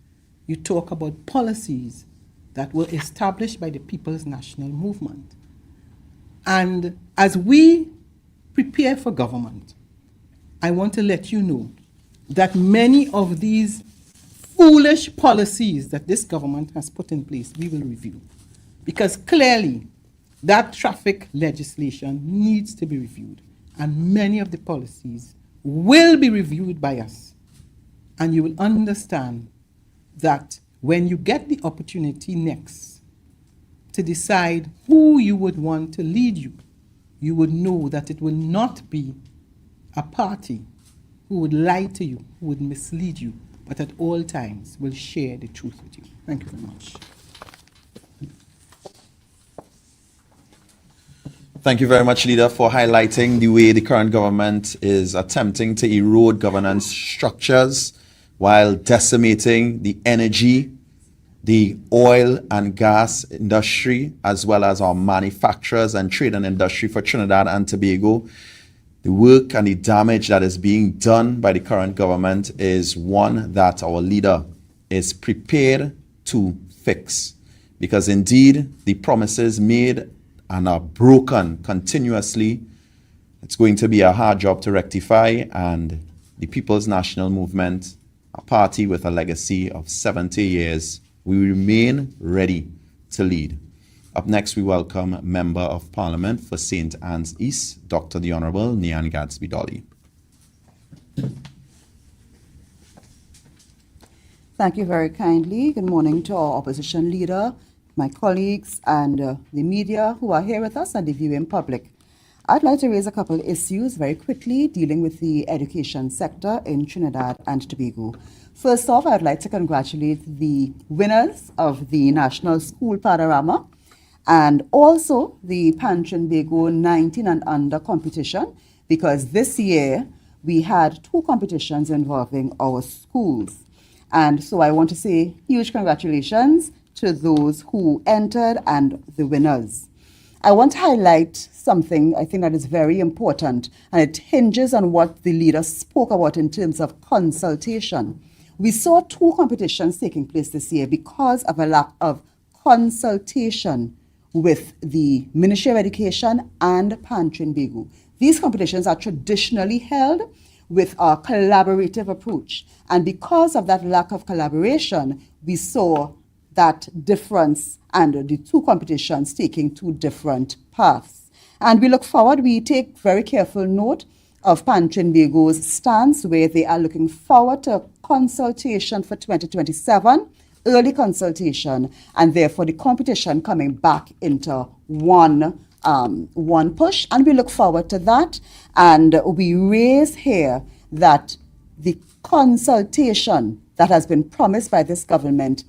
you talk about policies that were established by the People's National Movement. And as we prepare for government, I want to let you know that many of these foolish policies that this government has put in place, we will review. Because clearly, that traffic legislation needs to be reviewed. And many of the policies will be reviewed by us. And you will understand that when you get the opportunity next to decide who you would want to lead you, you would know that it will not be a party who would lie to you, who would mislead you, but at all times will share the truth with you. Thank you very much. Thank you very much, Leader, for highlighting the way the current government is attempting to erode governance structures while decimating the energy, the oil and gas industry, as well as our manufacturers and trade and industry for Trinidad and Tobago. The work and the damage that is being done by the current government is one that our leader is prepared to fix. Because indeed, the promises made and are broken continuously, it's going to be a hard job to rectify, and the People's National Movement, a party with a legacy of 70 years, we remain ready to lead. Up next, we welcome Member of Parliament for St. Anne's East, Dr. the Honourable Nian Gadsby-Dolly. Thank you very kindly. Good morning to our opposition leader, my colleagues, and the media who are here with us, and the viewing public. I'd like to raise a couple of issues very quickly dealing with the education sector in Trinidad and Tobago. First off, I'd like to congratulate the winners of the National School Panorama and also the Trinbago 19 and under competition, because this year we had 2 competitions involving our schools. And so I want to say huge congratulations to those who entered and the winners. I want to highlight something I think that is very important, and it hinges on what the leader spoke about in terms of consultation. We saw 2 competitions taking place this year because of a lack of consultation with the Ministry of Education and Trinbago. These competitions are traditionally held with a collaborative approach, and because of that lack of collaboration, we saw that difference and the 2 competitions taking 2 different paths. And we look forward, we take very careful note of Trinbago's stance, where they are looking forward to consultation for 2027, early consultation, and therefore the competition coming back into one push. And we look forward to that. And we raise here that the consultation that has been promised by this government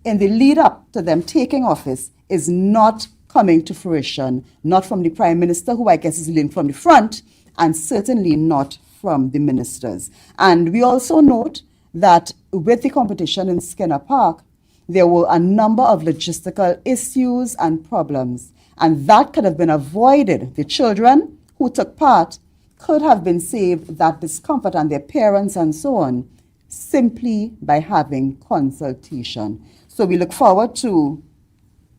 in the lead up to them taking office is not coming to fruition, not from the Prime Minister, who I guess is leading from the front, and certainly not from the ministers. And we also note that with the competition in Skinner Park, there were a number of logistical issues and problems, and that could have been avoided. The children who took part could have been saved that discomfort, and their parents and so on, simply by having consultation. So we look forward to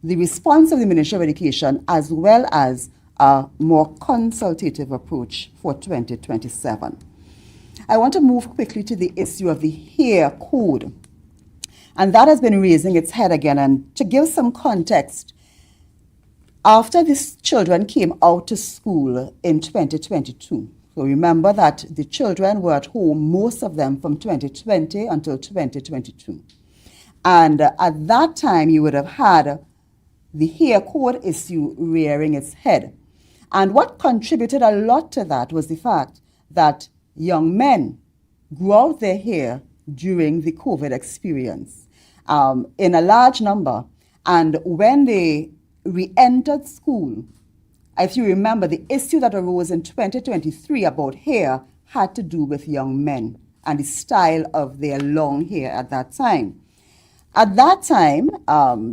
the response of the Ministry of Education, as well as a more consultative approach for 2027. I want to move quickly to the issue of the hair code. And that has been raising its head again. And to give some context, after these children came out to school in 2022, so remember that the children were at home, most of them from 2020 until 2022. And at that time, you would have had the hair code issue rearing its head. And what contributed a lot to that was the fact that young men grew out their hair during the COVID experience in a large number. And when they re-entered school, if you remember, the issue that arose in 2023 about hair had to do with young men and the style of their long hair at that time. At that time,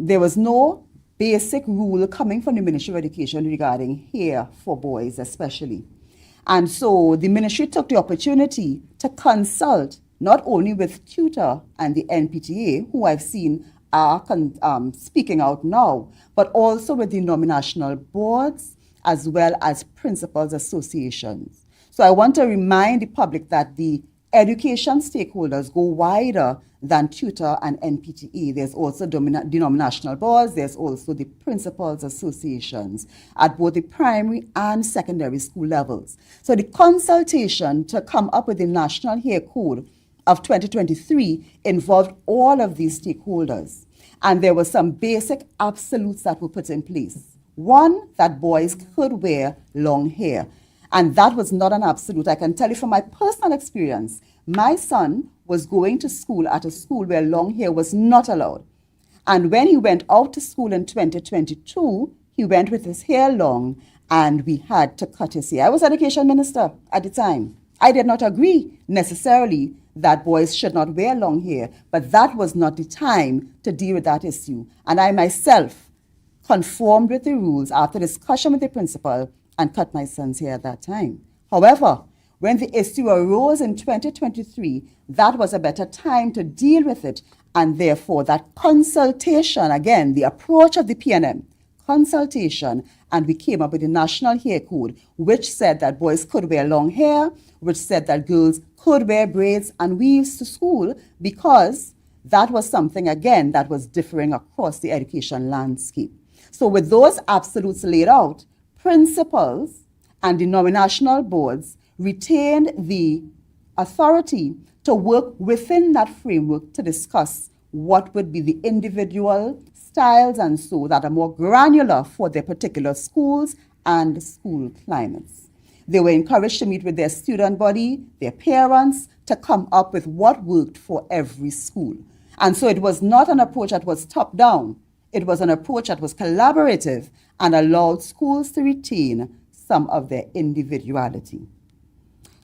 there was no basic rule coming from the Ministry of Education regarding hair for boys especially. And so the ministry took the opportunity to consult not only with tutor and the NPTA, who I've seen are speaking out now, but also with the nominational boards as well as principals associations. So I want to remind the public that the education stakeholders go wider than tutor and NPTA. There's also denominational boards, there's also the principals associations at both the primary and secondary school levels. So the consultation to come up with the National Hair Code of 2023 involved all of these stakeholders. And there were some basic absolutes that were put in place. One, that boys could wear long hair. And that was not an absolute. I can tell you from my personal experience, my son was going to school at a school where long hair was not allowed. And when he went out to school in 2022, he went with his hair long, and we had to cut his hair. I was education minister at the time. I did not agree necessarily that boys should not wear long hair, but that was not the time to deal with that issue. And I myself conformed with the rules after discussion with the principal and cut my son's hair at that time. However, when the issue arose in 2023, that was a better time to deal with it, and therefore that consultation, again, the approach of the PNM, consultation, and we came up with the National Hair Code, which said that boys could wear long hair, which said that girls could wear braids and weaves to school, because that was something, again, that was differing across the education landscape. So with those absolutes laid out, principals and the nominational boards retained the authority to work within that framework to discuss what would be the individual styles and so that are more granular for their particular schools and school climates. They were encouraged to meet with their student body, their parents, to come up with what worked for every school. And so it was not an approach that was top-down. It was an approach that was collaborative and allowed schools to retain some of their individuality.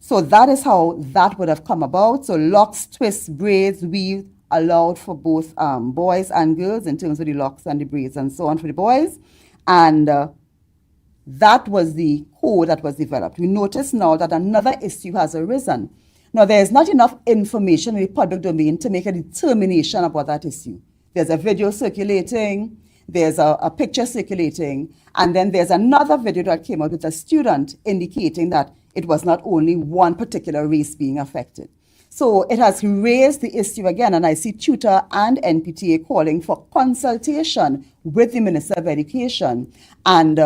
So that is how that would have come about. So locks, twists, braids, weave allowed for both boys and girls in terms of the locks and the braids and so on for the boys. And that was the code that was developed. We notice now that another issue has arisen. Now, there is not enough information in the public domain to make a determination about that issue. There's a video circulating, there's a picture circulating, and then there's another video that came out with a student indicating that it was not only one particular race being affected. So it has raised the issue again, and I see tutor and NPTA calling for consultation with the Minister of Education. And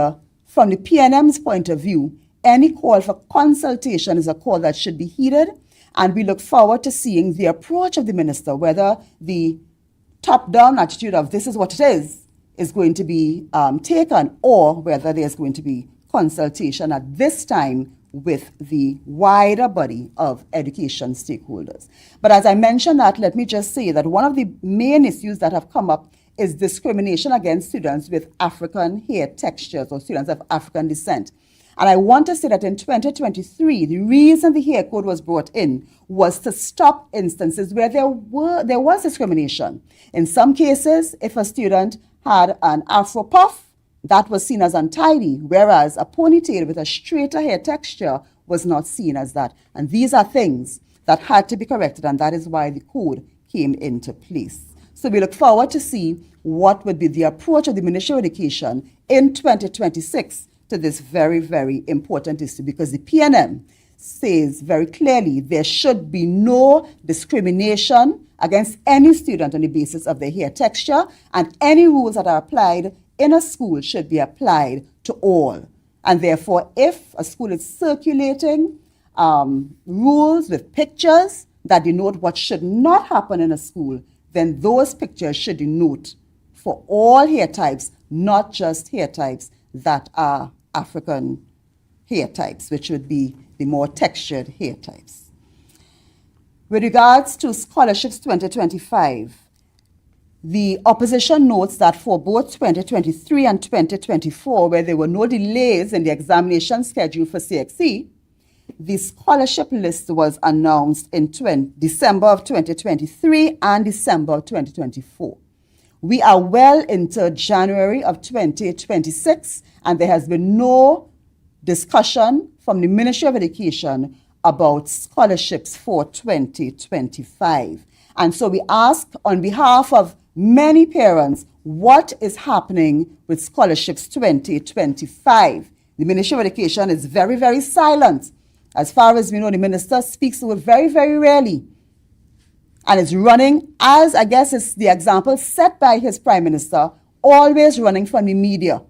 from the PNM's point of view, any call for consultation is a call that should be heeded, and we look forward to seeing the approach of the minister, whether the top-down attitude of this is what it is going to be taken, or whether there's going to be consultation at this time with the wider body of education stakeholders. But as I mentioned that, let me just say that one of the main issues that have come up is discrimination against students with African hair textures or students of African descent. And I want to say that in 2023, the reason the hair code was brought in was to stop instances where there was discrimination. In some cases, if a student had an afro puff, that was seen as untidy, whereas a ponytail with a straighter hair texture was not seen as that. And these are things that had to be corrected, and that is why the code came into place. So we look forward to see what would be the approach of the Ministry of Education in 2026 to this very, very important issue, because the PNM says very clearly there should be no discrimination against any student on the basis of their hair texture, and any rules that are applied in a school should be applied to all. And therefore, if a school is circulating rules with pictures that denote what should not happen in a school, then those pictures should denote for all hair types, not just hair types that are African hair types, which would be the more textured hair types. With regards to scholarships 2025, the opposition notes that for both 2023 and 2024, where there were no delays in the examination schedule for CXC, the scholarship list was announced in December of 2023 and December of 2024. We are well into January of 2026, and there has been no discussion from the Ministry of Education about scholarships for 2025. And so we ask on behalf of many parents, what is happening with scholarships 2025? The Ministry of Education is very, very silent. As far as we know, the minister speaks to it very, very rarely. And is running, as I guess is the example set by his prime minister, always running from the media,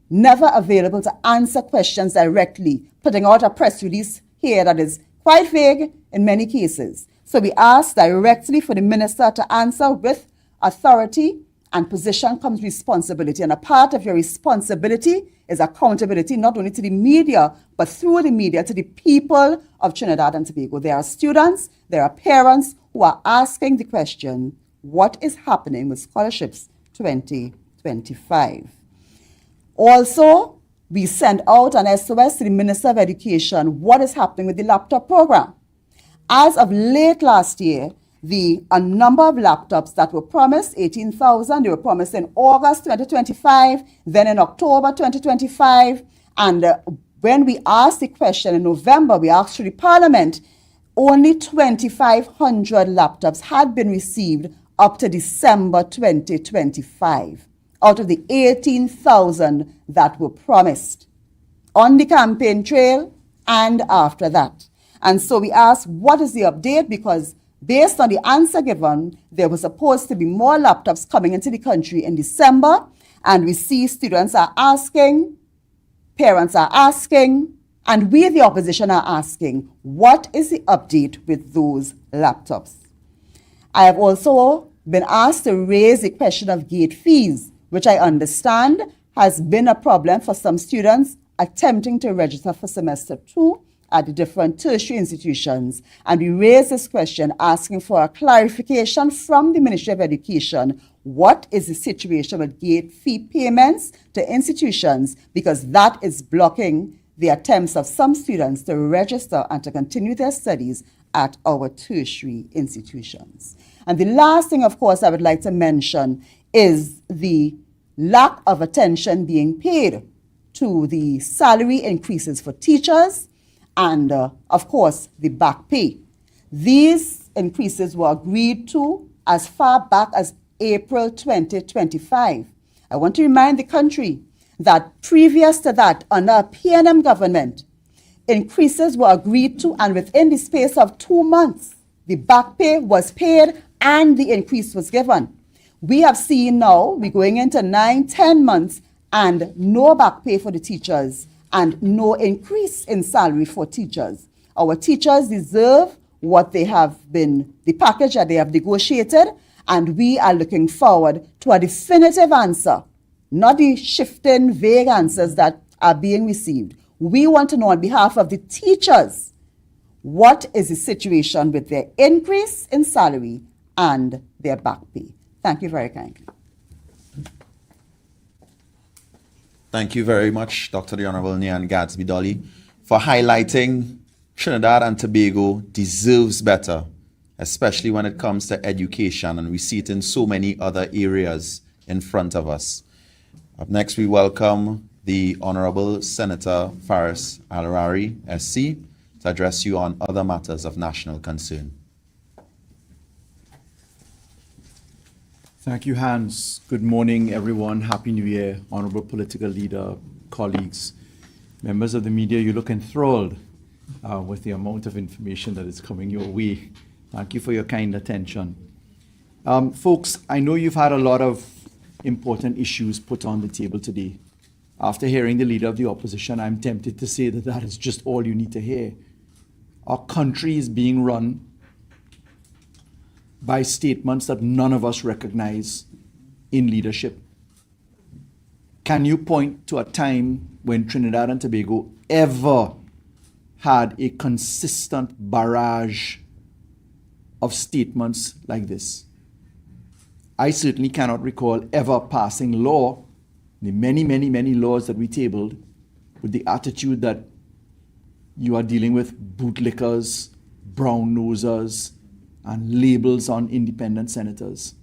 never available to answer questions directly, putting out a press release here that is quite vague in many cases. So we ask directly for the minister to answer with authority, and position comes responsibility. And a part of your responsibility is accountability, not only to the media, but through the media to the people of Trinidad and Tobago. There are students, there are parents who are asking the question, what is happening with scholarships 2025? Also, we send out an SOS to the Minister of Education, what is happening with the laptop program. As of late last year, a number of laptops that were promised, 18,000, they were promised in August 2025, then in October 2025, and when we asked the question in November, we asked through the Parliament, only 2,500 laptops had been received up to December 2025, out of the 18,000 that were promised on the campaign trail and after that. And so we asked, what is the update? Because based on the answer given, there was supposed to be more laptops coming into the country in December, and we see students are asking, parents are asking, and we, the opposition, are asking, what is the update with those laptops? I have also been asked to raise the question of gate fees, which I understand has been a problem for some students attempting to register for semester 2 at the different tertiary institutions. And we raised this question asking for a clarification from the Ministry of Education. What is the situation with gate fee payments to institutions? Because that is blocking the attempts of some students to register and to continue their studies at our tertiary institutions. And the last thing, of course, I would like to mention is the lack of attention being paid to the salary increases for teachers and, of course, the back pay. These increases were agreed to as far back as April 2025. I want to remind the country that previous to that, under a PNM government, increases were agreed to, and within the space of 2 months, the back pay was paid and the increase was given. We have seen now, we're going into 9-10 months, and no back pay for the teachers and no increase in salary for teachers. Our teachers deserve what they have been, the package that they have negotiated, and we are looking forward to a definitive answer, not the shifting, vague answers that are being received. We want to know on behalf of the teachers, what is the situation with their increase in salary and their back pay? Thank you very kindly. Thank you very much, Dr. the Honorable Nyan Gadsby Dolly, for highlighting Trinidad and Tobago deserves better, especially when it comes to education, and we see it in so many other areas in front of us. Up next, we welcome the Honorable Senator Faris Al-Rari, SC, to address you on other matters of national concern. Thank you, Hans. Good morning, everyone. Happy New Year, honorable political leader, colleagues, members of the media. You look enthralled with the amount of information that is coming your way. Thank you for your kind attention. Folks, I know you've had a lot of important issues put on the table today. After hearing the leader of the opposition, I'm tempted to say that that is just all you need to hear. Our country is being run by statements that none of us recognize in leadership. Can you point to a time when Trinidad and Tobago ever had a consistent barrage of statements like this? I certainly cannot recall ever passing law, the many, many, many laws that we tabled, with the attitude that you are dealing with bootlickers, brown-nosers, and labels on independent senators.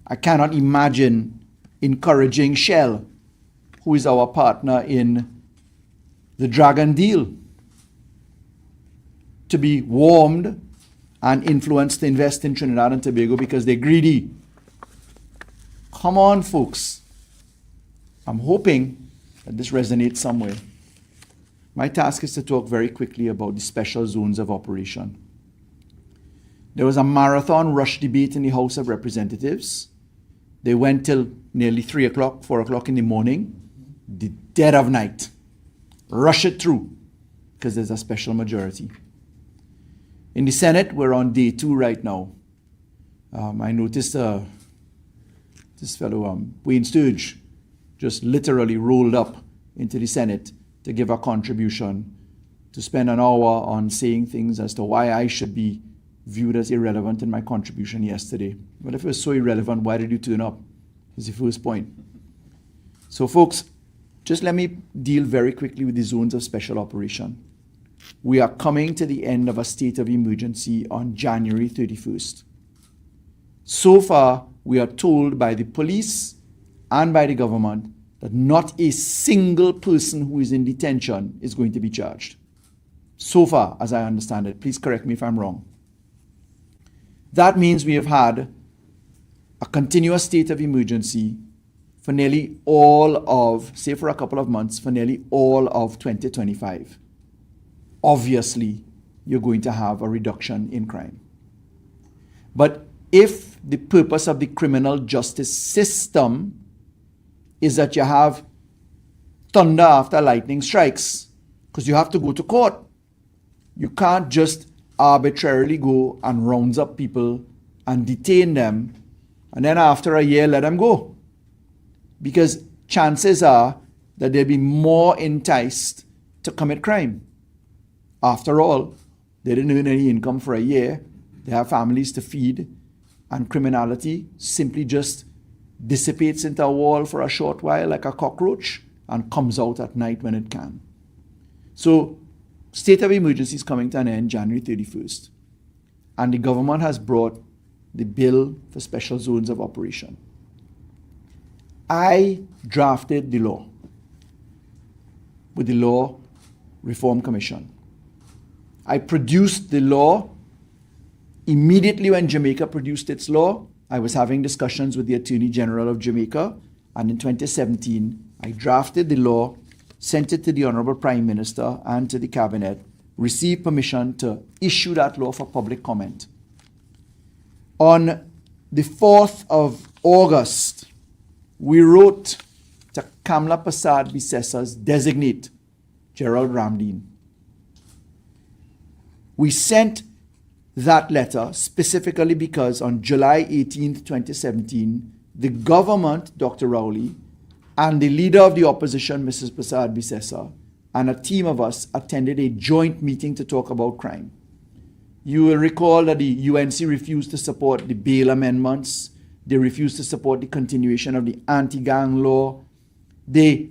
I cannot imagine encouraging Shell, who is our partner in the Dragon deal, to be warmed and influenced to invest in Trinidad and Tobago because they're greedy. Come on, folks. I'm hoping that this resonates somewhere. My task is to talk very quickly about the special zones of operation. There was a marathon rush debate in the House of Representatives. They went till nearly 3 o'clock, 4 o'clock in the morning, the dead of night. Rush it through, because there's a special majority. In the Senate, we're on day 2 right now. I noticed this fellow, Wayne Sturge, just literally rolled up into the Senate to give a contribution, to spend an hour on saying things as to why I should be viewed as irrelevant in my contribution yesterday. But if it was so irrelevant, why did you turn up? Is the first point. So folks, just let me deal very quickly with the zones of special operation. We are coming to the end of a state of emergency on January 31st. So far, we are told by the police and by the government that not a single person who is in detention is going to be charged. So far, as I understand it. Please correct me if I'm wrong. That means we have had a continuous state of emergency for nearly all of, say for a couple of months, for nearly all of 2025. Obviously, you're going to have a reduction in crime. But if the purpose of the criminal justice system is that you have thunder after lightning strikes, because you have to go to court, you can't just arbitrarily go and round up people and detain them and then after a year let them go. Because chances are that they'll be more enticed to commit crime. After all, they didn't earn any income for a year, they have families to feed, and criminality simply just dissipates into a wall for a short while like a cockroach and comes out at night when it can. So, state of emergency is coming to an end January 31st. And the government has brought the bill for special zones of operation. I drafted the law with the Law Reform Commission. I produced the law immediately when Jamaica produced its law. I was having discussions with the Attorney General of Jamaica, and in 2017, I drafted the law, sent it to the Honorable Prime Minister and to the Cabinet, received permission to issue that law for public comment. On the 4th of August, we wrote to Kamla Prasad Bisesa's designate, Gerald Ramdeen. We sent that letter specifically because on July 18th, 2017, the government, Dr. Rowley, and the leader of the opposition, Mrs. Prasad Bisesa, and a team of us attended a joint meeting to talk about crime. You will recall that the UNC refused to support the bail amendments. They refused to support the continuation of the anti-gang law. The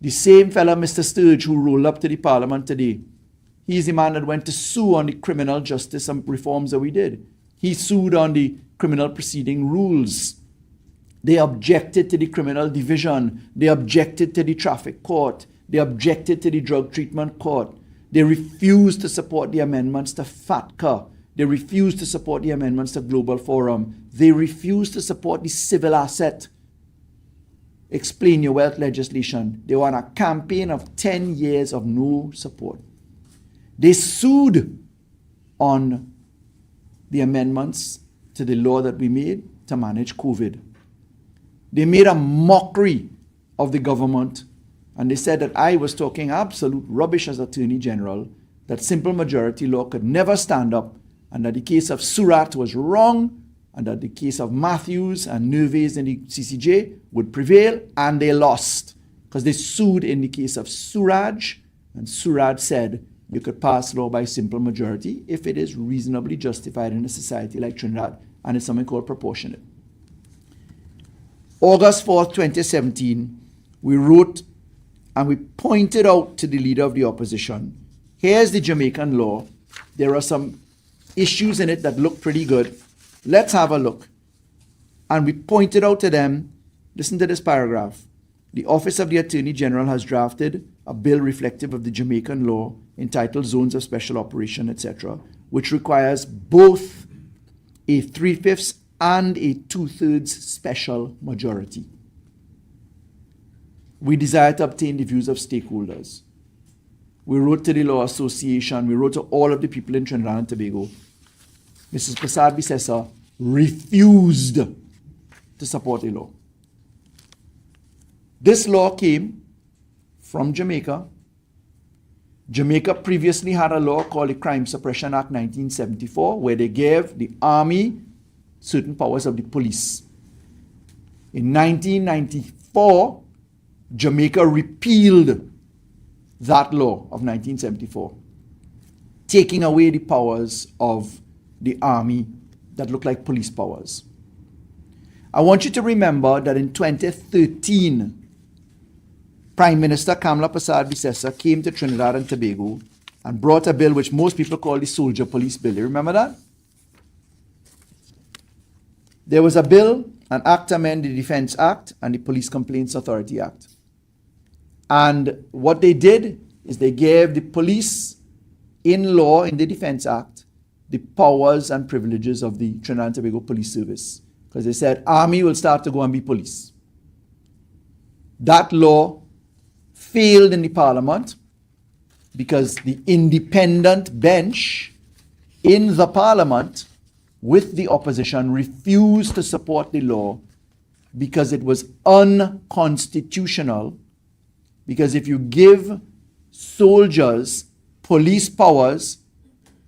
same fellow, Mr. Sturge, who rolled up to the parliament today, he's the man that went to sue on the criminal justice reforms that we did. He sued on the criminal proceeding rules. They objected to the criminal division. They objected to the traffic court. They objected to the drug treatment court. They refused to support the amendments to FATCA. They refused to support the amendments to Global Forum. They refused to support the civil asset explain your wealth legislation. They were on a campaign of 10 years of no support. They sued on the amendments to the law that we made to manage COVID. They made a mockery of the government, and they said that I was talking absolute rubbish as Attorney General, that simple majority law could never stand up, and that the case of Surat was wrong, and that the case of Matthews and Nerves in the CCJ would prevail, and they lost, because they sued in the case of Suraj, and Suraj said you could pass law by simple majority if it is reasonably justified in a society like Trinidad, and it's something called proportionate. August 4th, 2017, we wrote and we pointed out to the leader of the opposition, here's the Jamaican law. There are some issues in it that look pretty good. Let's have a look. And we pointed out to them, listen to this paragraph. The Office of the Attorney General has drafted a bill reflective of the Jamaican law entitled Zones of Special Operation, etc., which requires both a 3/5 and a 2/3 special majority. We desire to obtain the views of stakeholders. We wrote to the Law Association, we wrote to all of the people in Trinidad and Tobago. Mrs. Prasad Bisesa refused to support the law. This law came from Jamaica. Jamaica previously had a law called the Crime Suppression Act 1974, where they gave the army certain powers of the police. In 1994, Jamaica repealed that law of 1974, taking away the powers of the army that looked like police powers. I want you to remember that in 2013, Prime Minister Kamla Prasad Bisesa came to Trinidad and Tobago and brought a bill which most people call the Soldier Police Bill. You remember that? There was a bill, an act to amend the Defence Act and the Police Complaints Authority Act. And what they did is they gave the police, in law, in the Defence Act, the powers and privileges of the Trinidad and Tobago Police Service. Because they said, Army will start to go and be police. That law failed in the Parliament because the independent bench in the Parliament with the opposition refused to support the law because it was unconstitutional. Because if you give soldiers police powers,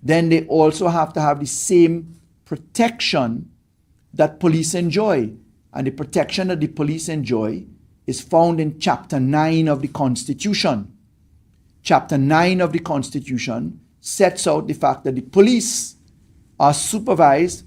then they also have to have the same protection that police enjoy. And the protection that the police enjoy is found in Chapter 9 of the Constitution. Chapter 9 of the Constitution sets out the fact that the police are supervised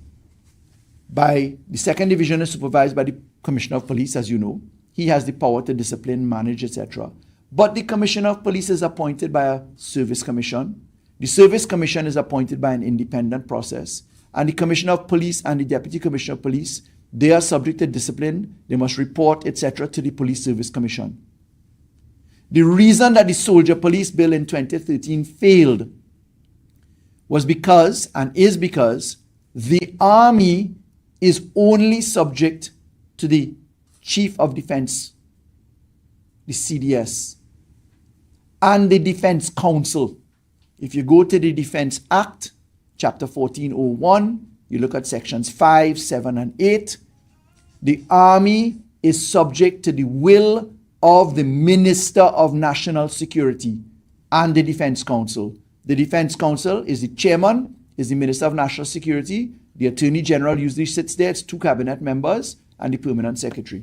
by, the second division is supervised by the Commissioner of Police, as you know. He has the power to discipline, manage, etc. But the Commissioner of Police is appointed by a service commission. The service commission is appointed by an independent process. And the Commissioner of Police and the Deputy Commissioner of Police, they are subject to discipline. They must report, etc. to the Police Service Commission. The reason that the Soldier Police Bill in 2013 failed was because, and is because, the Army is only subject to the Chief of Defense, the CDS, and the Defense Council. If you go to the Defense Act, Chapter 1401, you look at sections 5, 7, and 8, the Army is subject to the will of the Minister of National Security and the Defense Council. The Defense Council is the chairman, is the Minister of National Security. The Attorney General usually sits there. It's 2 cabinet members and the Permanent Secretary.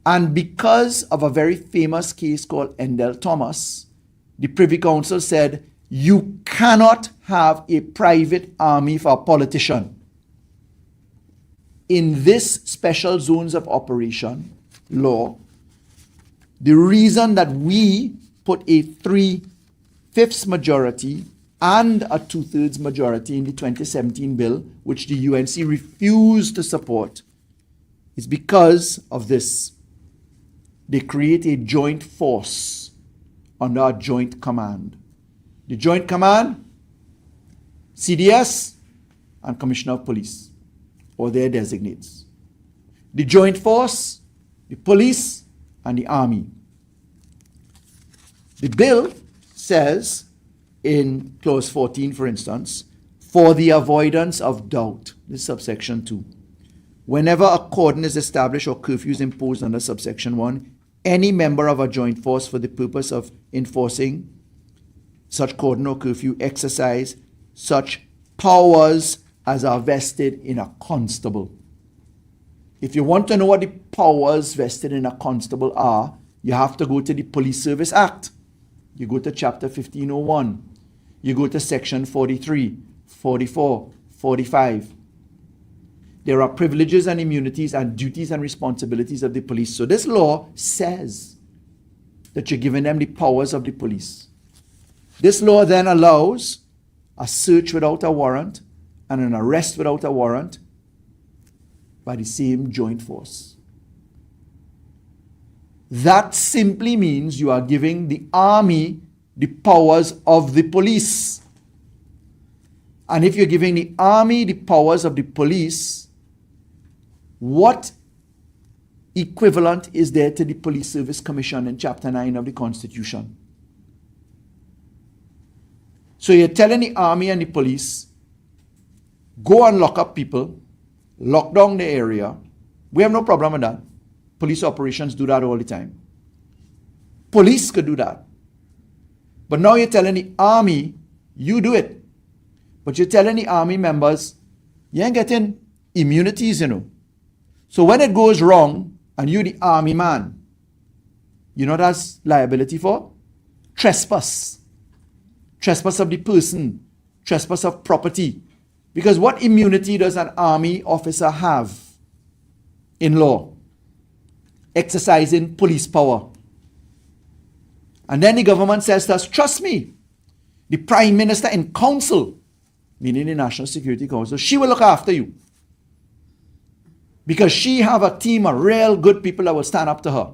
And because of a very famous case called Endell Thomas, the Privy Council said, you cannot have a private army for a politician. In this special zones of operation law, the reason that we put a 3/5 majority and a 2/3 majority in the 2017 bill, which the UNC refused to support, is because of this. They create a joint force under a joint command. The joint command, CDS and Commissioner of Police, or their designates. The joint force, the police, and the Army. The bill says in clause 14, for instance, for the avoidance of doubt, this is subsection 2. Whenever a cordon is established or curfew is imposed under subsection 1, any member of a joint force for the purpose of enforcing such cordon or curfew exercise such powers as are vested in a constable. If you want to know what the powers vested in a constable are, you have to go to the Police Service Act. You go to Chapter 1501. You go to Section 43, 44, 45. There are privileges and immunities and duties and responsibilities of the police. So this law says that you're giving them the powers of the police. This law then allows a search without a warrant and an arrest without a warrant by the same joint force. That simply means you are giving the Army the powers of the police. And if you're giving the Army the powers of the police, what equivalent is there to the Police Service Commission in Chapter 9 of the Constitution? So you're telling the Army and the police, go and lock up people, lock down the area. We have no problem with that. Police operations do that all the time. Police could do that. But now you're telling the Army, you do it. But you're telling the Army members, you ain't getting immunities, you know. So when it goes wrong, and you're the Army man, you know what that's liability for? Trespass. Trespass of the person. Trespass of property. Because what immunity does an Army officer have in law? Exercising police power. And then the government says to us, trust me, the Prime Minister in Council, meaning the National Security Council, she will look after you. Because she have a team of real good people that will stand up to her.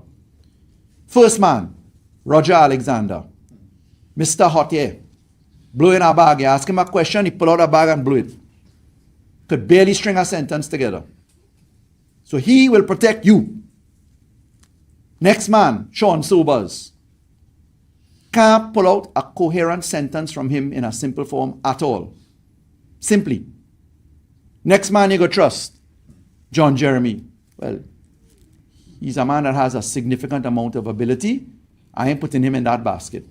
First man, Roger Alexander, Mr. Hot Air, blew in a bag. You ask him a question, he pull out a bag and blew it. Could barely string a sentence together. So he will protect you. Next man, Sean Sobers. Can't pull out a coherent sentence from him in a simple form at all. Simply. Next man you go trust, John Jeremy. Well, he's a man that has a significant amount of ability. I ain't putting him in that basket.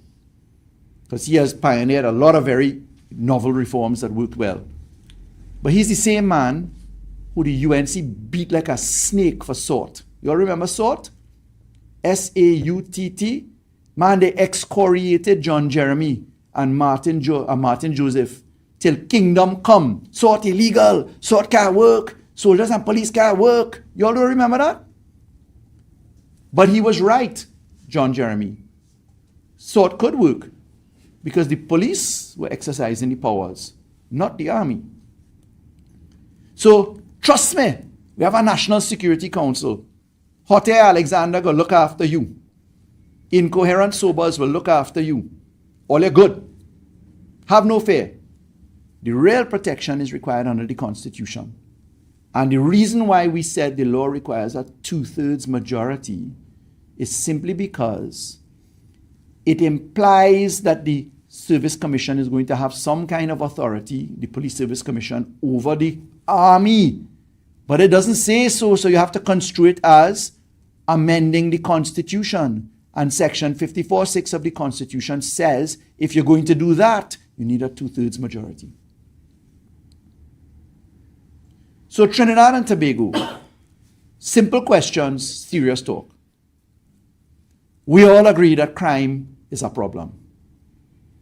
Because he has pioneered a lot of very novel reforms that worked well. But he's the same man who the UNC beat like a snake for SORT. You all remember SORT? SAUTT. Man, they excoriated John Jeremy and Martin Joseph till kingdom come. SORT illegal. SORT can't work. Soldiers and police can't work. You all don't remember that? But he was right, John Jeremy. SORT could work because the police were exercising the powers, not the army. So, trust me, we have a National Security Council. Hot Air Alexander will look after you. Incoherent Sobers will look after you. All you're good. Have no fear. The real protection is required under the Constitution. And the reason why we said the law requires a 2/3 majority is simply because it implies that the Service Commission is going to have some kind of authority, the Police Service Commission, over the army. But it doesn't say so, so you have to construe it as amending the Constitution. And Section 54(6) of the Constitution says if you're going to do that, you need a 2/3 majority. So Trinidad and Tobago, simple questions, serious talk. We all agree that crime is a problem.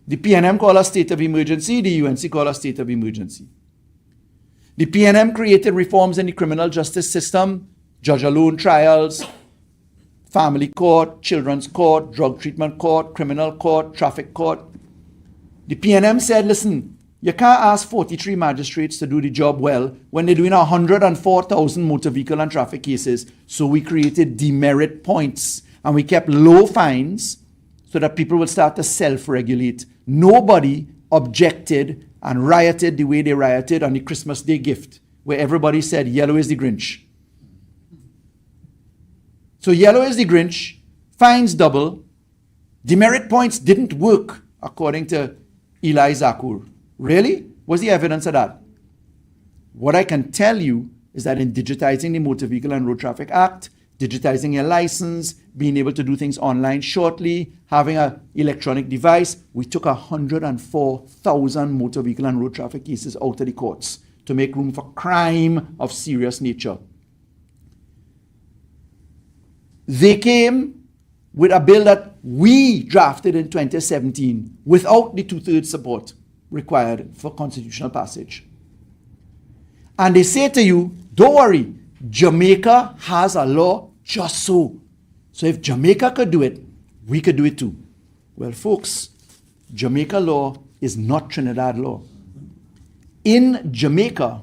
The PNM call a state of emergency, the UNC call a state of emergency. The PNM created reforms in the criminal justice system, judge alone trials, family court, children's court, drug treatment court, criminal court, traffic court. The PNM said, listen, you can't ask 43 magistrates to do the job well when they're doing 104,000 motor vehicle and traffic cases. So we created demerit points and we kept low fines so that people would start to self-regulate. Nobody objected and rioted the way they rioted on the Christmas Day gift, where everybody said, yellow is the Grinch. So yellow is the Grinch, fines double, demerit points didn't work, according to Eli Zakur. Really? What's the evidence of that? What I can tell you is that in digitizing the Motor Vehicle and Road Traffic Act, digitizing your license, being able to do things online shortly, having an electronic device, we took 104,000 motor vehicle and road traffic cases out of the courts to make room for crime of serious nature. They came with a bill that we drafted in 2017 without the 2/3 support required for constitutional passage. And they say to you, don't worry, Jamaica has a law just so. So if Jamaica could do it, we could do it too. Well, folks, Jamaica law is not Trinidad law. In Jamaica,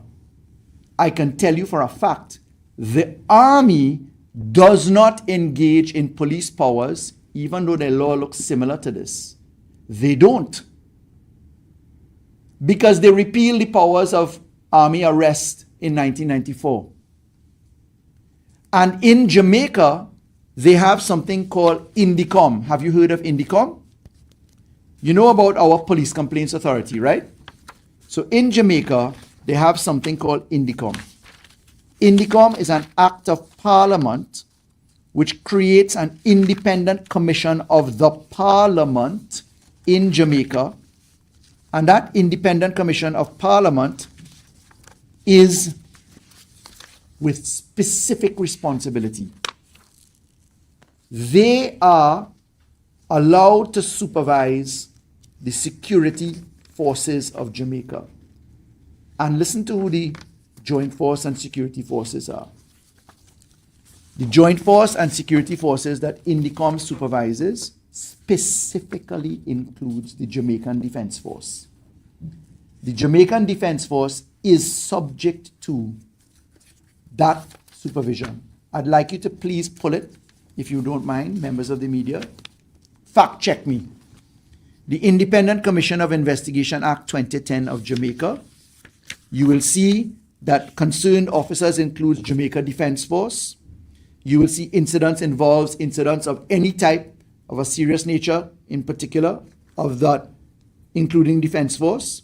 I can tell you for a fact, the army does not engage in police powers, even though their law looks similar to this. They don't. Because they repealed the powers of army arrest in 1994. And in Jamaica, they have something called INDICOM. Have you heard of INDICOM? You know about our Police Complaints Authority, right? So in Jamaica, they have something called INDICOM. INDICOM is an act of Parliament which creates an independent commission of the Parliament in Jamaica. And that independent commission of Parliament is with specific responsibility. They are allowed to supervise the security forces of Jamaica. And listen to who the Joint Force and Security Forces are. The Joint Force and Security Forces that INDICOM supervises specifically includes the Jamaican Defense Force. The Jamaican Defense Force is subject to that supervision. I'd like you to please pull it, if you don't mind, members of the media. Fact check me. The Independent Commission of Investigation Act 2010 of Jamaica. You will see that concerned officers includes Jamaica Defense Force. You will see incidents of any type of a serious nature, in particular, of that, including Defense Force.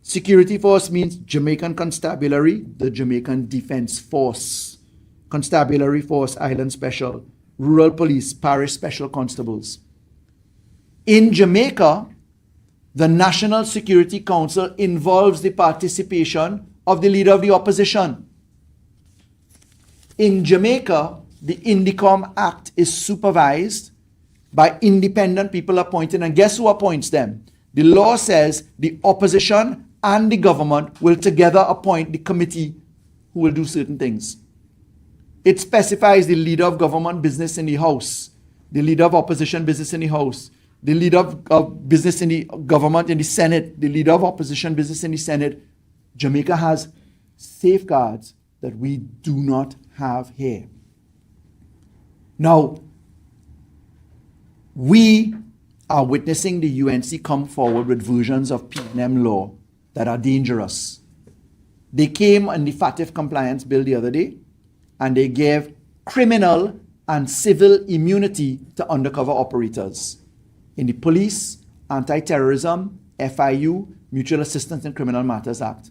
Security Force means Jamaican Constabulary, the Jamaican Defense Force. Constabulary Force, Island Special. Rural Police, Parish Special Constables. In Jamaica, the National Security Council involves the participation of the leader of the opposition. In Jamaica, the Indicom Act is supervised by independent people appointed, and guess who appoints them? The law says the opposition and the government will together appoint the committee who will do certain things. It specifies the leader of government business in the House, the leader of opposition business in the House, the leader of business in the government in the Senate, the leader of opposition business in the Senate. Jamaica has safeguards that we do not have here. Now, we are witnessing the UNC come forward with versions of P&M law that are dangerous. They came on the FATF compliance bill the other day, and they gave criminal and civil immunity to undercover operators in the Police, Anti-Terrorism, FIU, Mutual Assistance in Criminal Matters Act.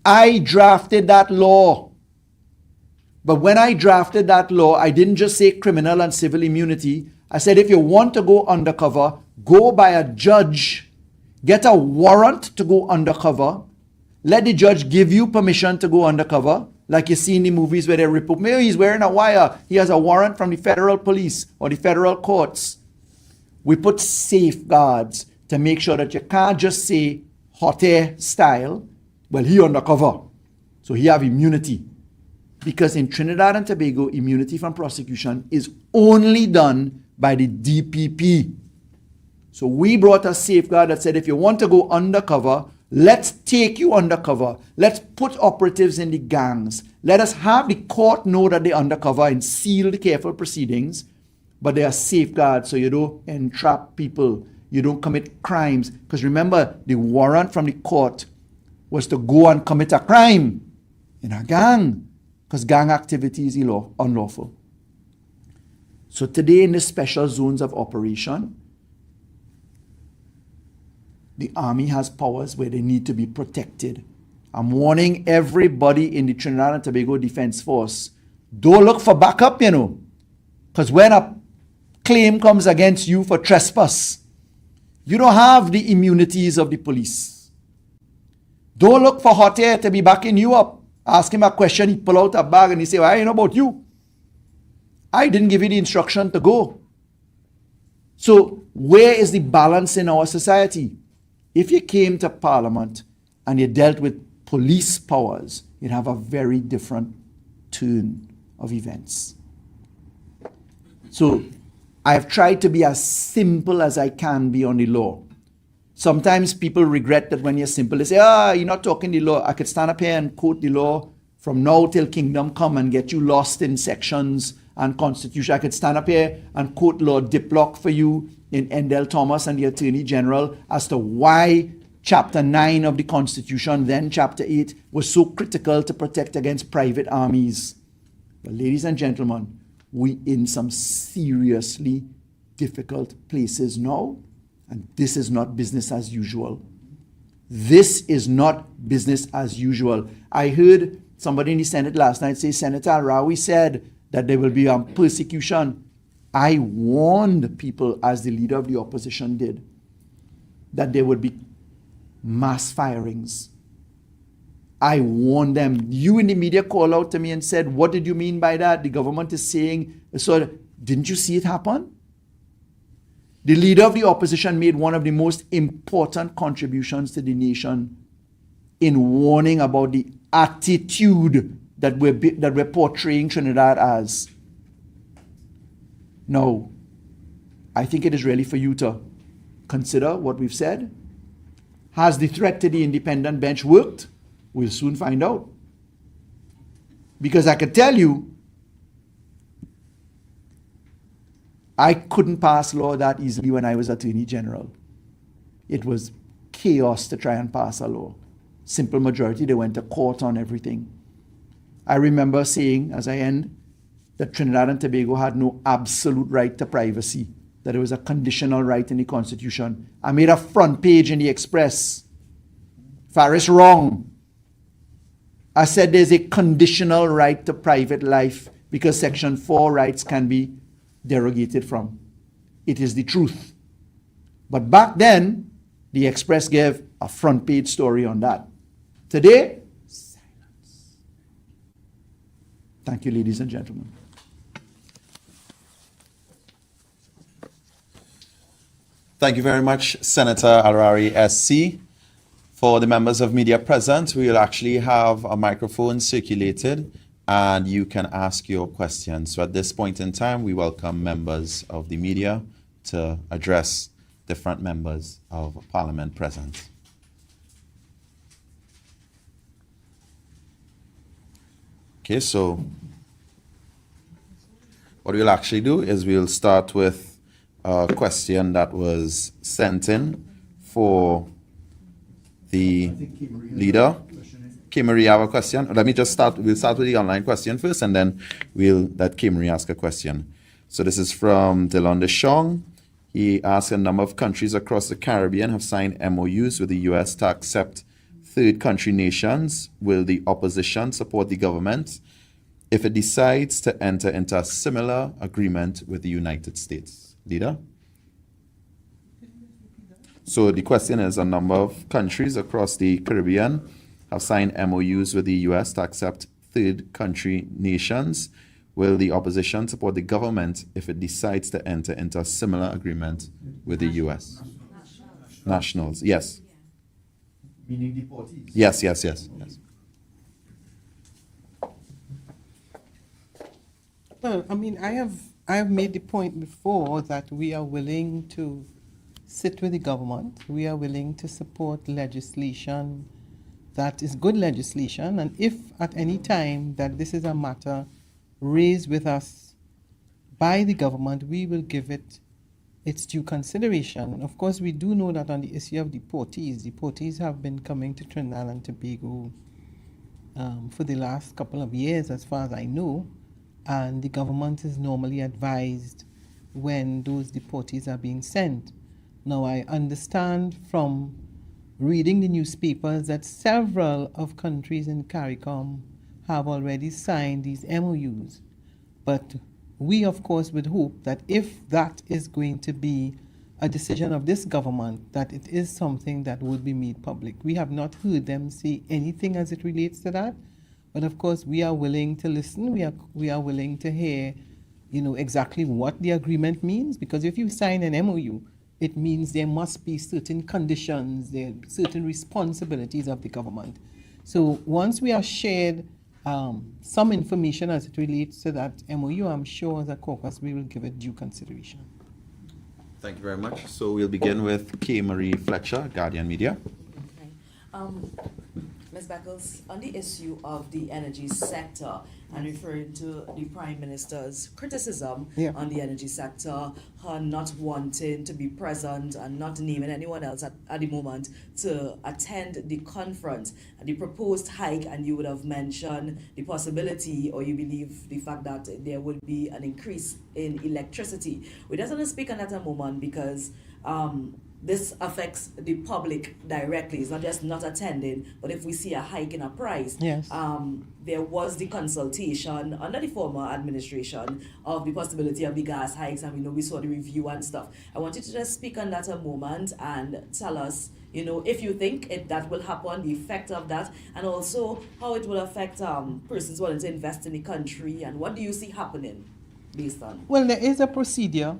I drafted that law. But when I drafted that law, I didn't just say criminal and civil immunity. I said, if you want to go undercover, go by a judge, get a warrant to go undercover, let the judge give you permission to go undercover, like you see in the movies where they rip up, maybe he's wearing a wire, he has a warrant from the federal police or the federal courts. We put safeguards to make sure that you can't just say hot air style, well, he undercover, so he have immunity. Because in Trinidad and Tobago, immunity from prosecution is only done by the DPP. So we brought a safeguard that said, if you want to go undercover, let's take you undercover. Let's put operatives in the gangs. Let us have the court know that they're undercover in sealed, careful proceedings. But there are safeguards so you don't entrap people. You don't commit crimes. Because remember, the warrant from the court was to go and commit a crime in a gang. Because gang activity is unlawful. So today in the special zones of operation, the army has powers where they need to be protected. I'm warning everybody in the Trinidad and Tobago Defense Force, don't look for backup, because when a claim comes against you for trespass, you don't have the immunities of the police. Don't look for hot air to be backing you up. Ask him a question, he pull out a bag and he say, well, I know about you. I didn't give you the instruction to go. So where is the balance in our society? If you came to Parliament and you dealt with police powers, you'd have a very different turn of events. So I've tried to be as simple as I can be on the law. Sometimes people regret that when you're simple, they say, you're not talking the law. I could stand up here and quote the law from now till kingdom come and get you lost in sections and constitution. I could stand up here and quote Lord Diplock for you in Endell Thomas and the Attorney General as to why Chapter 9 of the Constitution, then Chapter 8, was so critical to protect against private armies. But ladies and gentlemen, we in some seriously difficult places now. And this is not business as usual. This is not business as usual. I heard somebody in the Senate last night say, Senator Rawi said that there will be persecution. I warned people, as the leader of the opposition did, that there would be mass firings. I warned them. You in the media called out to me and said, what did you mean by that? The government is saying, so didn't you see it happen? The leader of the opposition made one of the most important contributions to the nation in warning about the attitude that we're portraying Trinidad as. Now, I think it is really for you to consider what we've said. Has the threat to the independent bench worked? We'll soon find out. Because I can tell you, I couldn't pass law that easily when I was Attorney General. It was chaos to try and pass a law. Simple majority, they went to court on everything. I remember saying, as I end, that Trinidad and Tobago had no absolute right to privacy, that it was a conditional right in the Constitution. I made a front page in the Express. Faris wrong. I said there's a conditional right to private life because Section 4 rights can be derogated from. It is the truth. But back then, the Express gave a front page story on that. Today, silence. Thank you, ladies and gentlemen. Thank you very much, Senator Alrari SC. For the members of media present, we will actually have a microphone circulated and you can ask your questions. So at this point in time, we welcome members of the media to address different members of Parliament present. Okay, so what we'll actually do is we'll start with a question that was sent in for the leader. K-Marie, have a question? Let me just start. We'll start with the online question first, and then we'll let K-Marie ask a question. So this is from Delon Deschong. He asks, a number of countries across the Caribbean have signed MOUs with the U.S. to accept third country nations. Will the opposition support the government if it decides to enter into a similar agreement with the United States? Leader? So the question is, a number of countries across the Caribbean have signed MOUs with the U.S. to accept third country nations. Will the opposition support the government if it decides to enter into a similar agreement with the U.S.? Nationals, yes. Meaning deportees? Yes. Well, I mean, I have made the point before that we are willing to sit with the government. We are willing to support legislation that is good legislation. And if at any time that this is a matter raised with us by the government, we will give it its due consideration. And of course, we do know that on the issue of deportees have been coming to Trinidad and Tobago for the last couple of years, as far as I know. And the government is normally advised when those deportees are being sent. Now, I understand from reading the newspapers that several of countries in CARICOM have already signed these MOUs. But we, of course, would hope that if that is going to be a decision of this government, that it is something that would be made public. We have not heard them say anything as it relates to that. But of course, we are willing to listen. We are willing to hear, exactly what the agreement means. Because if you sign an MOU, it means there must be certain conditions, there certain responsibilities of the government. So once we are shared some information as it relates to that MOU, I'm sure as a caucus we will give it due consideration. Thank you very much. So we'll begin with K-Marie Fletcher, Guardian Media. Okay. Ms. Beckles, on the issue of the energy sector and referring to the Prime Minister's criticism on the energy sector, her not wanting to be present and not naming anyone else at the moment to attend the conference, and the proposed hike, and you would have mentioned the possibility, or you believe the fact that there would be an increase in electricity. We just want to speak on that a moment because this affects the public directly. It's not just not attending, but if we see a hike in a price, there was the consultation under the former administration of the possibility of the gas hikes, and we saw the review and stuff. I want you to just speak on that a moment and tell us, if you think that will happen, the effect of that, and also how it will affect persons wanting to invest in the country, and what do you see happening based on? Well, there is a procedure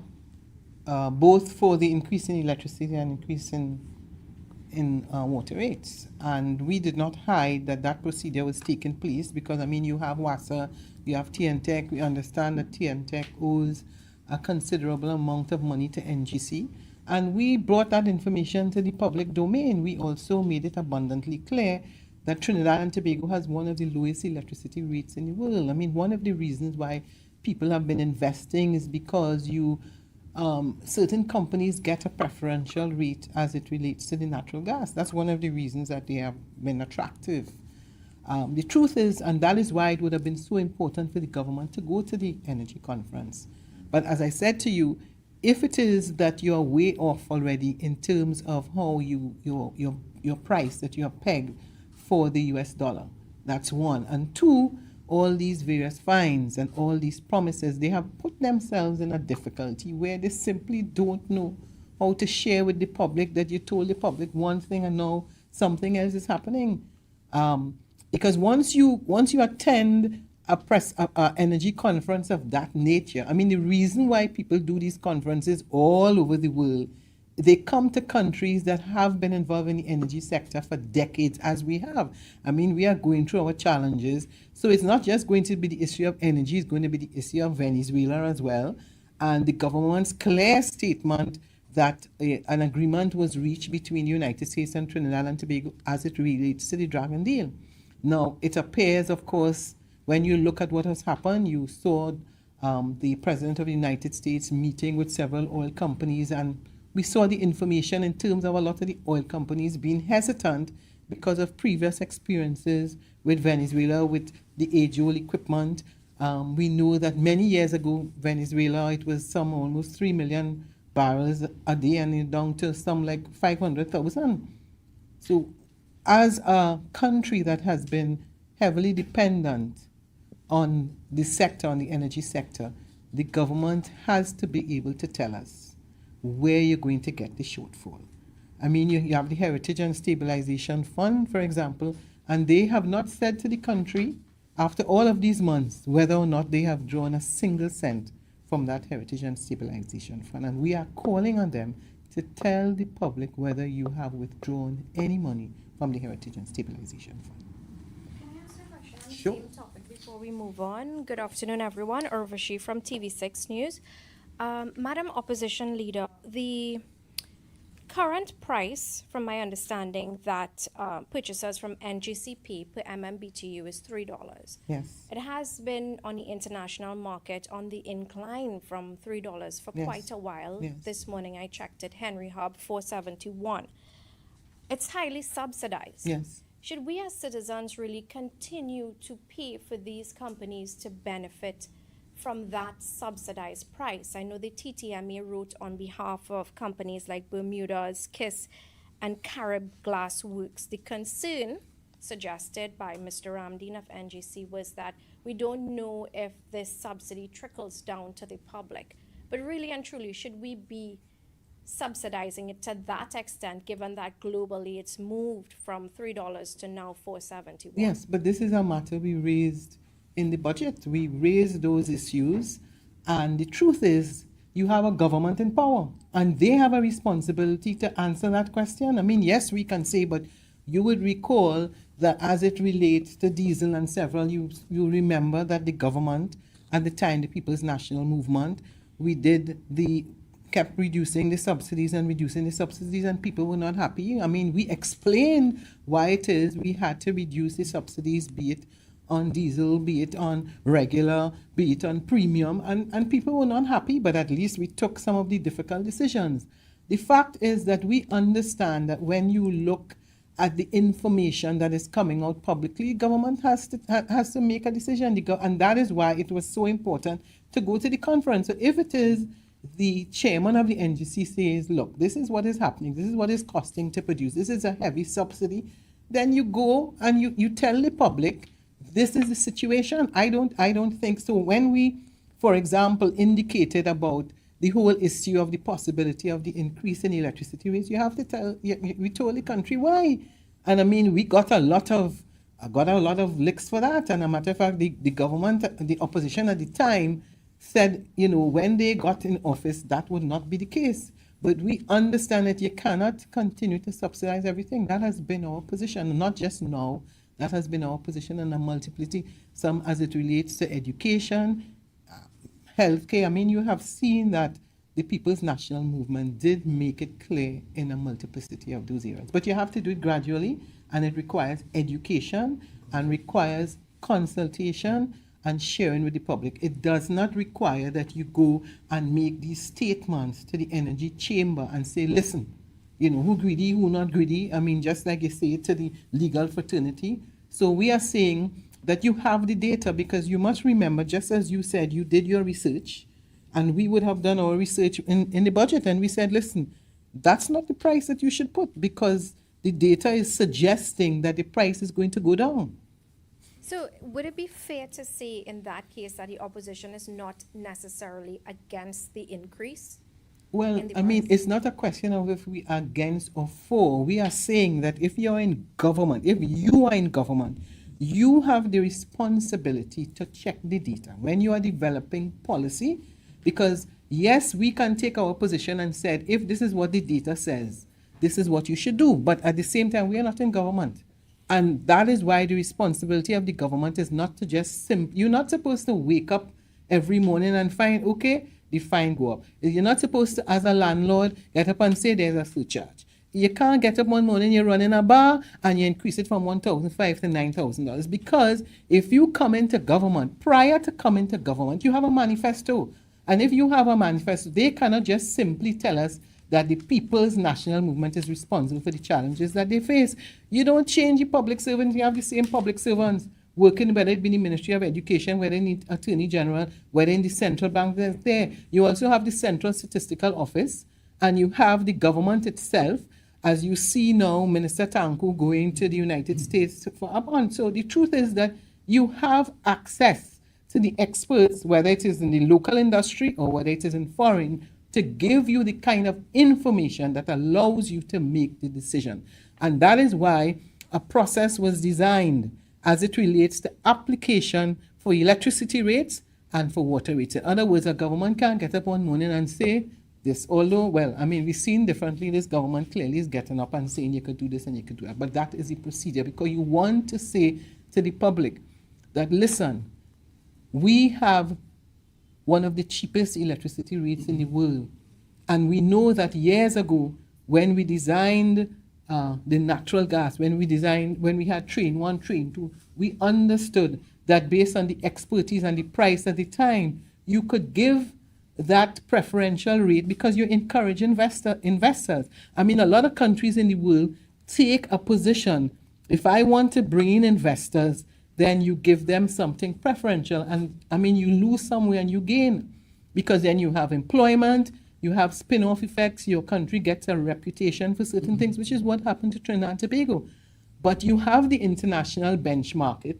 both for the increase in electricity and increase in water rates. And we did not hide that procedure was taking place because, you have WASA, you have TNTEC. We understand that TNTEC owes a considerable amount of money to NGC. And we brought that information to the public domain. We also made it abundantly clear that Trinidad and Tobago has one of the lowest electricity rates in the world. I mean, one of the reasons why people have been investing is because certain companies get a preferential rate as it relates to the natural gas. That's one of the reasons that they have been attractive. The truth is, and that is why it would have been so important for the government to go to the energy conference. But as I said to you, if it is that you're way off already in terms of how your price that you have pegged for the US dollar, that's one. And two, all these various fines and all these promises, they have put themselves in a difficulty where they simply don't know how to share with the public that you told the public one thing and now something else is happening. Because once you attend a energy conference of that nature, I mean, the reason why people do these conferences all over the world, they come to countries that have been involved in the energy sector for decades, as we have. I mean, we are going through our challenges. So it's not just going to be the issue of energy, it's going to be the issue of Venezuela as well. And the government's clear statement that an agreement was reached between the United States and Trinidad and Tobago as it relates to the Dragon deal. Now, it appears, of course, when you look at what has happened, you saw the President of the United States meeting with several oil companies, and we saw the information in terms of a lot of the oil companies being hesitant because of previous experiences with Venezuela, with the age-old equipment. We know that many years ago, Venezuela, it was some almost 3 million barrels a day, and it down to some like 500,000. So as a country that has been heavily dependent on the sector, on the energy sector, the government has to be able to tell us where you're going to get the shortfall. I mean, you have the Heritage and Stabilization Fund, for example, and they have not said to the country, after all of these months, whether or not they have drawn a single cent from that Heritage and Stabilization Fund. And we are calling on them to tell the public whether you have withdrawn any money from the Heritage and Stabilization Fund. Can I ask a question on the Sure. same topic before we move on? Good afternoon, everyone. Urvashi from TV6 News. Madam Opposition Leader, the current price, from my understanding, that purchasers from NGCP per MMBTU is $3. Yes. It has been on the international market on the incline from $3 for Yes. quite a while. Yes. This morning I checked it, Henry Hub, $4.71. It's highly subsidized. Yes. Should we as citizens really continue to pay for these companies to benefit from that subsidized price? I know the TTMA wrote on behalf of companies like Bermuda's, KISS, and Carib Glass Works. The concern suggested by Mr. Ramdeen of NGC was that we don't know if this subsidy trickles down to the public. But really and truly, should we be subsidizing it to that extent, given that globally it's moved from $3 to now $4.71? Yes, but this is a matter we raised in the budget. We raised those issues, and the truth is, you have a government in power, and they have a responsibility to answer that question. I mean, yes, we can say, but you would recall that as it relates to diesel and several, you remember that the government, at the time, the People's National Movement, kept reducing the subsidies, and people were not happy. I mean, we explained why it is we had to reduce the subsidies, be it on diesel, be it on regular, be it on premium, and people were not happy, but at least we took some of the difficult decisions. The fact is that we understand that when you look at the information that is coming out publicly, government has to make a decision, and that is why it was so important to go to the conference. So if it is the chairman of the NGC says, look, this is what is happening, this is what is costing to produce, this is a heavy subsidy, then you go and you tell the public, this is the situation. I don't think so. When we, for example, indicated about the whole issue of the possibility of the increase in electricity rates, you have to tell, we told the country why. And I mean, we got a lot of licks for that. And a matter of fact, the government, the opposition at the time said, when they got in office, that would not be the case. But we understand that you cannot continue to subsidize everything. That has been our position, not just now. That has been our position in a multiplicity, some as it relates to education, healthcare, I mean, you have seen that the People's National Movement did make it clear in a multiplicity of those areas. But you have to do it gradually, and it requires education and requires consultation and sharing with the public. It does not require that you go and make these statements to the energy chamber and say, listen, you know, who greedy, who not greedy. I mean, just like you say to the legal fraternity. So we are saying that you have the data, because you must remember, just as you said, you did your research, and we would have done our research in the budget, and we said, listen, that's not the price that you should put, because the data is suggesting that the price is going to go down. So would it be fair to say in that case that the opposition is not necessarily against the increase? Well, in the I mean, price? it's not a question of if we are against or for. We are saying that if you're in government, if you are in government, you have the responsibility to check the data when you are developing policy, because yes, we can take our position and said, if this is what the data says, this is what you should do. But at the same time, we are not in government. And that is why the responsibility of the government is not to just you're not supposed to wake up every morning and find, okay, the fine go up. You're not supposed to, as a landlord, get up and say there's a surcharge. You can't get up one morning, you're running a bar, and you increase it from $1,500 to $9,000. Because if you come into government, prior to coming to government, you have a manifesto. And if you have a manifesto, they cannot just simply tell us that the People's National Movement is responsible for the challenges that they face. You don't change the public servants, you have the same public servants working, whether it be in the Ministry of Education, whether in the Attorney General, whether in the central bank, they're there. You also have the Central Statistical Office, and you have the government itself. As you see now, Minister Tanku going to the United States for a month. So the truth is that you have access to the experts, whether it is in the local industry or whether it is in foreign, to give you the kind of information that allows you to make the decision. And that is why a process was designed as it relates to application for electricity rates and for water rates. In other words, a government can't get up one morning and say this, although, well, I mean, we've seen differently, this government clearly is getting up and saying you could do this and you could do that. But that is the procedure, because you want to say to the public that, listen, we have one of the cheapest electricity rates in the world. And we know that years ago, when we designed the natural gas, when we had train 1, train 2, we understood that based on the expertise and the price at the time, you could give that preferential rate because you encourage investors. I mean, a lot of countries in the world take a position. If I want to bring in investors, then you give them something preferential. And I mean, you lose somewhere and you gain, because then you have employment, you have spin-off effects, your country gets a reputation for certain things, which is what happened to Trinidad and Tobago. But you have the international benchmark,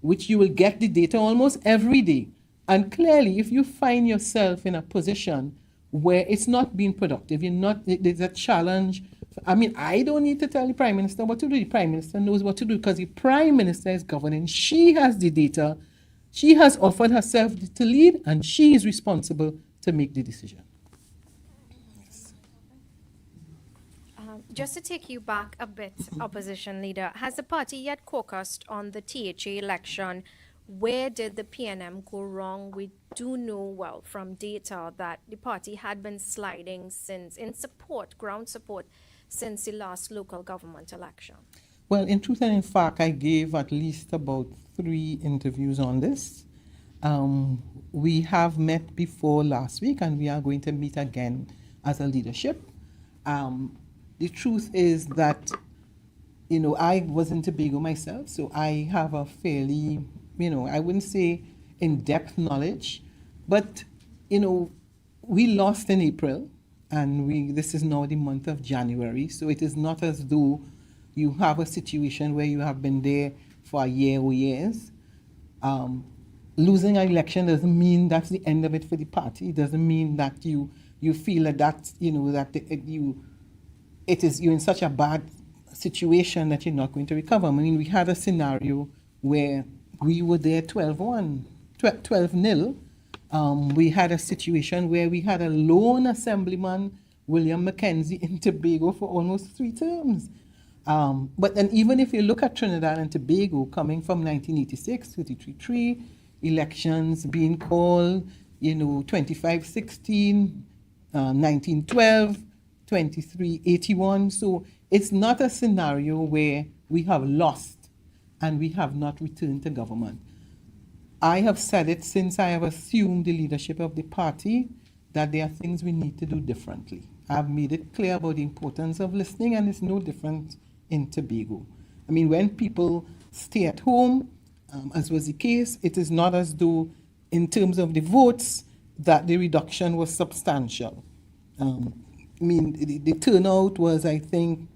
which you will get the data almost every day. And clearly, if you find yourself in a position where it's not being productive, there's a challenge. I mean, I don't need to tell the Prime Minister what to do. The Prime Minister knows what to do, because the Prime Minister is governing. She has the data. She has offered herself to lead, and she is responsible to make the decision. Just to take you back a bit, Opposition Leader, has the party yet caucused on the THA election? Where did the PNM go wrong? We do know well from data that the party had been sliding ground support, since the last local government election. Well, in truth and in fact, I gave at least about 3 interviews on this. We have met before last week, and we are going to meet again as a leadership. The truth is that, I was in Tobago myself, so I have a fairly, I wouldn't say in-depth knowledge, but, we lost in April, and this is now the month of January, so it is not as though you have a situation where you have been there for a year or years. Losing an election doesn't mean that's the end of it for the party. It doesn't mean that you feel that you're in such a bad situation that you're not going to recover. I mean, we had a scenario where we were there 12-0. We had a situation where we had a lone assemblyman, William Mackenzie, in Tobago for almost 3 terms. But then even if you look at Trinidad and Tobago, coming from 1986, 33-3, elections being called, 2516, 1912, 2381. So it's not a scenario where we have lost and we have not returned to government. I have said it since I have assumed the leadership of the party that there are things we need to do differently. I've made it clear about the importance of listening, and it's no different in Tobago. I mean, when people stay at home, as was the case, it is not as though, in terms of the votes, that the reduction was substantial. The turnout was, I think,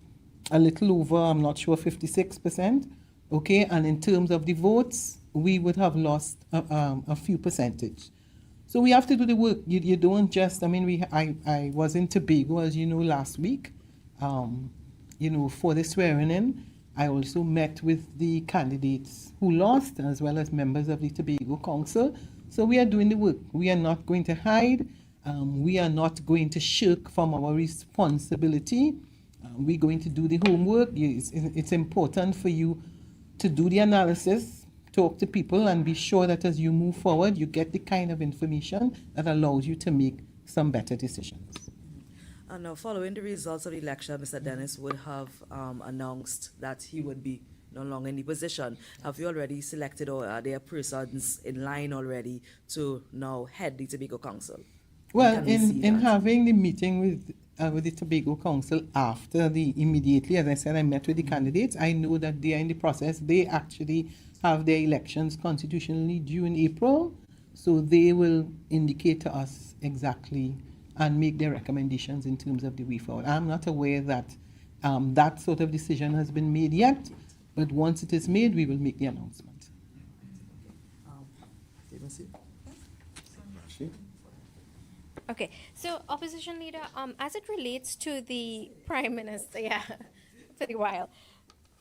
a little over, I'm not sure, 56%. Okay, and in terms of the votes, we would have lost a few percentage. So we have to do the work. You don't just, I was in Tobago, as you know, last week, for the swearing in. I also met with the candidates who lost, as well as members of the Tobago Council. So we are doing the work. We are not going to hide. We are not going to shirk from our responsibility. We're going to do the homework. It's important for you to do the analysis, talk to people, and be sure that as you move forward, you get the kind of information that allows you to make some better decisions. And now, following the results of the election, Mr. Dennis would have announced that he would be no longer in the position. Have you already selected, or are there persons in line already to now head the Tobago Council? Well, in having the meeting with the Tobago Council immediately, as I said, I met with the candidates. I know that they are in the process. They actually have their elections constitutionally due in April, so they will indicate to us exactly and make their recommendations in terms of the way forward. I'm not aware that that sort of decision has been made yet, but once it is made, we will make the announcement. Okay, so opposition leader, as it relates to the Prime Minister, for a while,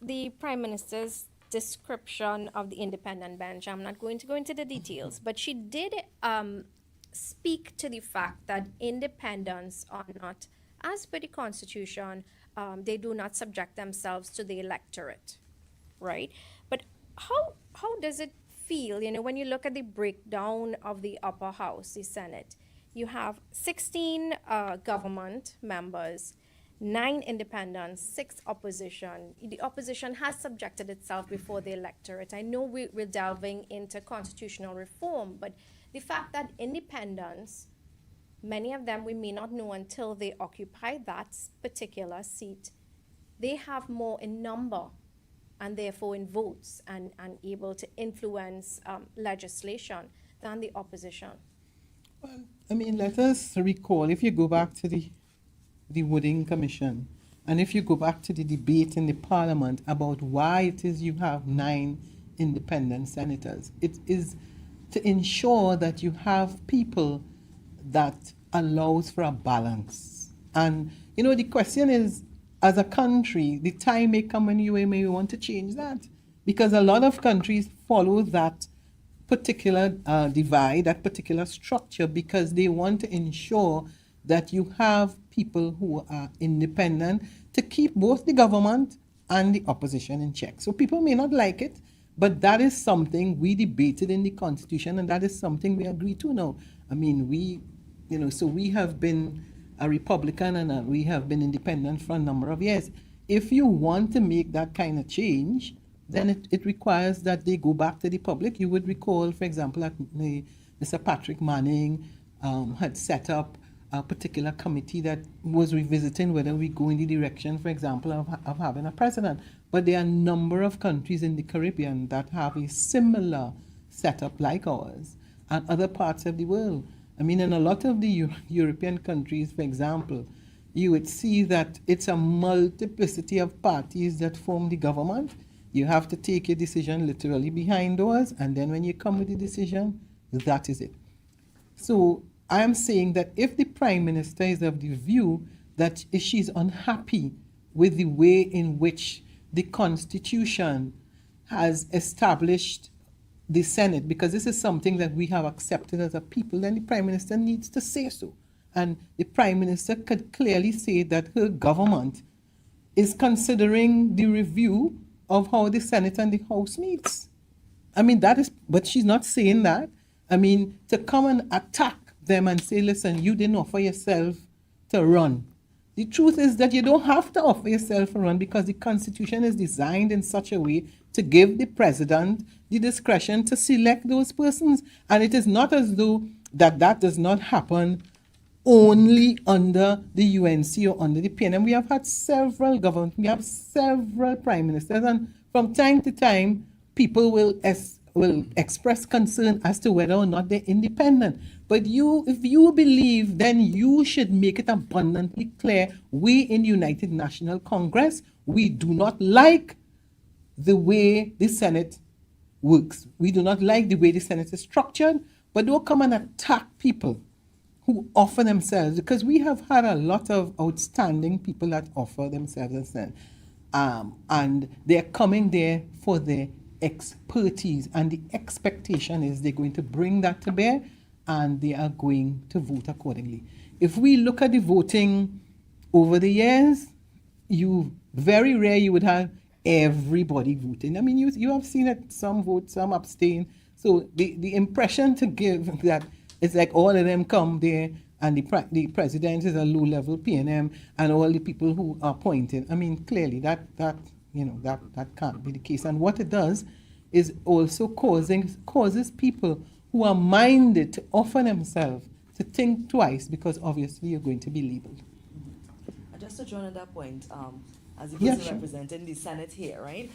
the Prime Minister's description of the independent bench, I'm not going to go into the details, but she did speak to the fact that independents are not, as per the Constitution, they do not subject themselves to the electorate, right? But how does it feel, when you look at the breakdown of the upper house, the Senate? You have 16 government members, 9 independents, 6 opposition. The opposition has subjected itself before the electorate. I know we're delving into constitutional reform, but the fact that independents, many of them we may not know until they occupy that particular seat, they have more in number and therefore in votes and able to influence legislation than the opposition. Well, let us recall, if you go back to the Wooding Commission, and if you go back to the debate in the Parliament about why it is you have 9 independent senators, it is to ensure that you have people that allows for a balance. And, the question is, as a country, the time may come when you may want to change that, because a lot of countries follow that particular divide, that particular structure, because they want to ensure that you have people who are independent to keep both the government and the opposition in check. So people may not like it, but that is something we debated in the Constitution, and that is something we agree to now. So we have been a Republican and we have been independent for a number of years. If you want to make that kind of change, then it requires that they go back to the public. You would recall, for example, that Mr. Patrick Manning had set up a particular committee that was revisiting whether we go in the direction, for example, of having a president. But there are a number of countries in the Caribbean that have a similar setup like ours, and other parts of the world. In a lot of the European countries, for example, you would see that it's a multiplicity of parties that form the government. You have to take a decision literally behind doors, and then when you come with the decision, that is it. So I am saying that if the Prime Minister is of the view that if she's unhappy with the way in which the Constitution has established the Senate, because this is something that we have accepted as a people, then the Prime Minister needs to say so. And the Prime Minister could clearly say that her government is considering the review of how the Senate and the House meets. That is, but she's not saying that. I mean, to come and attack them and say, listen, you didn't offer yourself to run. The truth is that you don't have to offer yourself to run because the Constitution is designed in such a way to give the president the discretion to select those persons. And it is not as though that does not happen only under the UNC or under the PNM. We have had several governments, we have several prime ministers, and from time to time, people will express concern as to whether or not they're independent. But if you believe, then you should make it abundantly clear, we in the United National Congress, we do not like the way the Senate works. We do not like the way the Senate is structured, but don't come and attack people who offer themselves, because we have had a lot of outstanding people that offer themselves as Senate. And they're coming there for their expertise, and the expectation is they're going to bring that to bear and they are going to vote accordingly. If we look at the voting over the years, very rare you would have everybody voting. I mean, you have seen it, some vote, some abstain. So the impression to give that it's like all of them come there and the president is a low-level PNM and all the people who are appointed. I mean, clearly that can't be the case. And what it does is also causes people who are minded to offer themselves to think twice, because obviously you're going to be labeled. Just to join on that point, as the Yeah, person sure. representing the Senate here, right?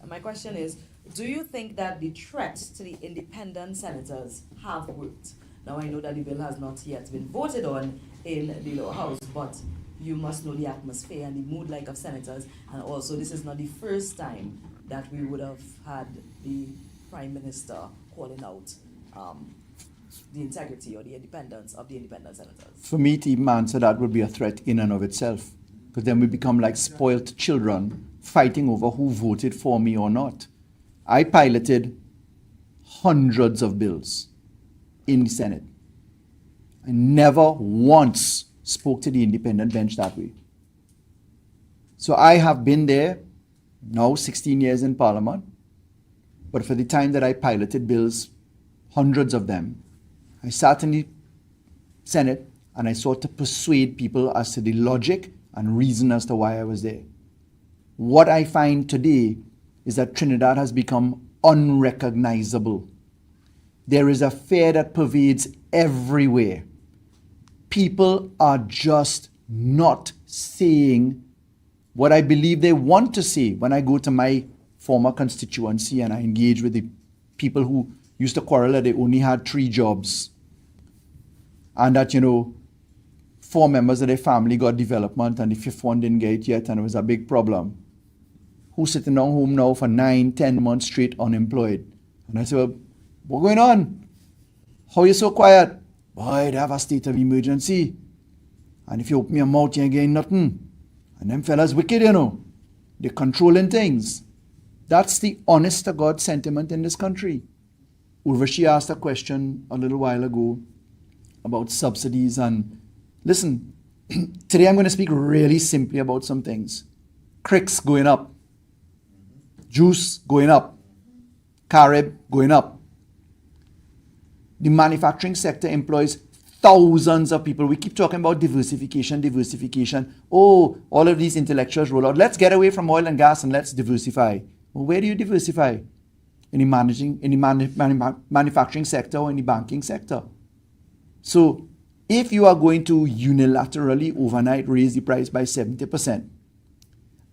My question is, do you think that the threats to the independent senators have worked? Now, I know that the bill has not yet been voted on in the lower house, but you must know the atmosphere and the mood like of senators, and also this is not the first time that we would have had the Prime Minister calling out the integrity or the independence of the independent senators. For me to even answer that would be a threat in and of itself, because then we become like spoilt children fighting over who voted for me or not. I piloted hundreds of bills in the Senate. I never once spoke to the independent bench that way. So I have been there now 16 years in Parliament, but for the time that I piloted bills, hundreds of them, I sat in the Senate and I sought to persuade people as to the logic and reason as to why I was there. What I find today is that Trinidad has become unrecognizable. There is a fear that pervades everywhere. People are just not saying what I believe they want to say. When I go to my former constituency and I engage with the people who used to quarrel that they only had 3 jobs and that, 4 members of their family got development and the 5th one didn't get it yet and it was a big problem. Who's sitting down home now for 9, 10 months straight unemployed? And I said, well, what's going on? How are you so quiet? Boy, they have a state of emergency. And if you open your mouth, you ain't getting nothing. And them fellas wicked, They're controlling things. That's the honest to God sentiment in this country. Urvashi asked a question a little while ago about subsidies. And listen, today I'm going to speak really simply about some things. Cricks going up. Juice going up. Carib going up. The manufacturing sector employs thousands of people. We keep talking about diversification. Oh, all of these intellectuals roll out. Let's get away from oil and gas and let's diversify. Well, where do you diversify? In the manufacturing sector or in the banking sector? So, if you are going to unilaterally overnight raise the price by 70%,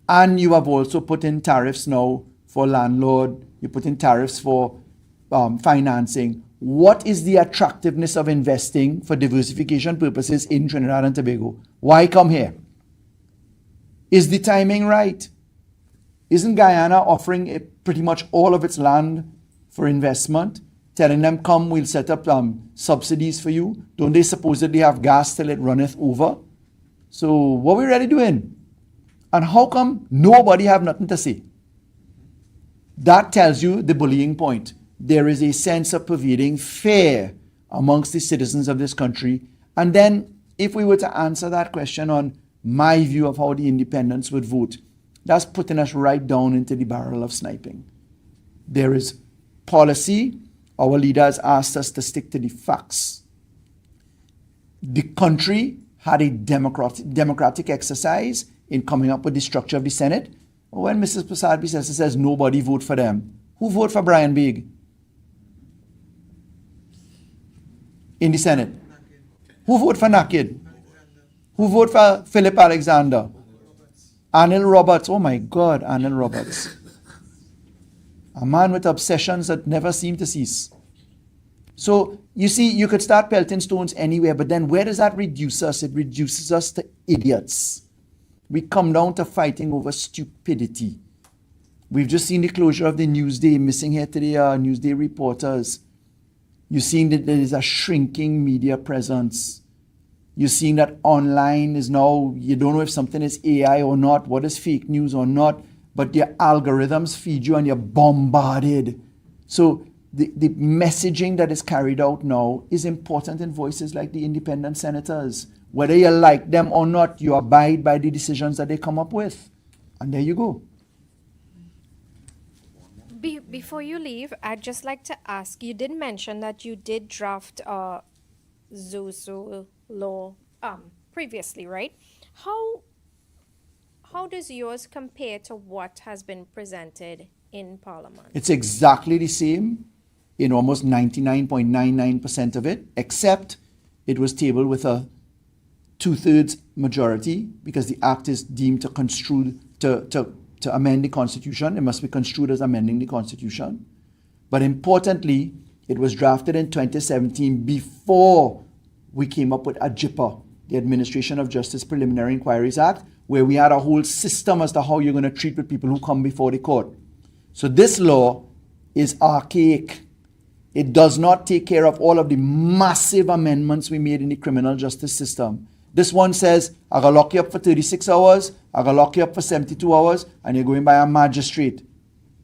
and you have also put in tariffs now for landlord, you put in tariffs for financing, what is the attractiveness of investing for diversification purposes in Trinidad and Tobago? Why come here? Is the timing right? Isn't Guyana offering pretty much all of its land for investment? Telling them, come, we'll set up subsidies for you. Don't they supposedly have gas till it runneth over? So what we really doing? And how come nobody have nothing to say? That tells you the bullying point. There is a sense of pervading fear amongst the citizens of this country. And then if we were to answer that question on my view of how the independents would vote, that's putting us right down into the barrel of sniping. There is policy Our leader has asked us to stick to the facts. The country had a democratic exercise in coming up with the structure of the Senate. When Mrs. Prasad says nobody vote for them, who vote for Brian Big in the Senate? Who vote for Nakid? Who vote for Philip Alexander? Anil Roberts. Oh my God, Anil Roberts. A man with obsessions that never seem to cease. So, you see, you could start pelting stones anywhere, but then where does that reduce us? It reduces us to idiots. We come down to fighting over stupidity. We've just seen the closure of the Newsday, missing here today are Newsday reporters. You're seeing that there is a shrinking media presence. You're seeing that online is now, you don't know if something is AI or not, what is fake news or not, but their algorithms feed you and you're bombarded. So the messaging that is carried out now is important in voices like the independent senators. Whether you like them or not, you abide by the decisions that they come up with. And there you go. Before you leave, I'd just like to ask, you did mention that you did draft Zozo law previously, right? How does yours compare to what has been presented in Parliament? It's exactly the same in almost 99.99% of it, except it was tabled with a 2/3 majority because the act is deemed to construe to amend the Constitution. It must be construed as amending the Constitution. But importantly, it was drafted in 2017 before we came up with ADVERTISE, the Administration of Justice Preliminary Inquiries Act, where we had a whole system as to how you're going to treat with people who come before the court. So this law is archaic. It does not take care of all of the massive amendments we made in the criminal justice system. This one says, I'm going to lock you up for 36 hours, I'm going to lock you up for 72 hours, and you're going by a magistrate.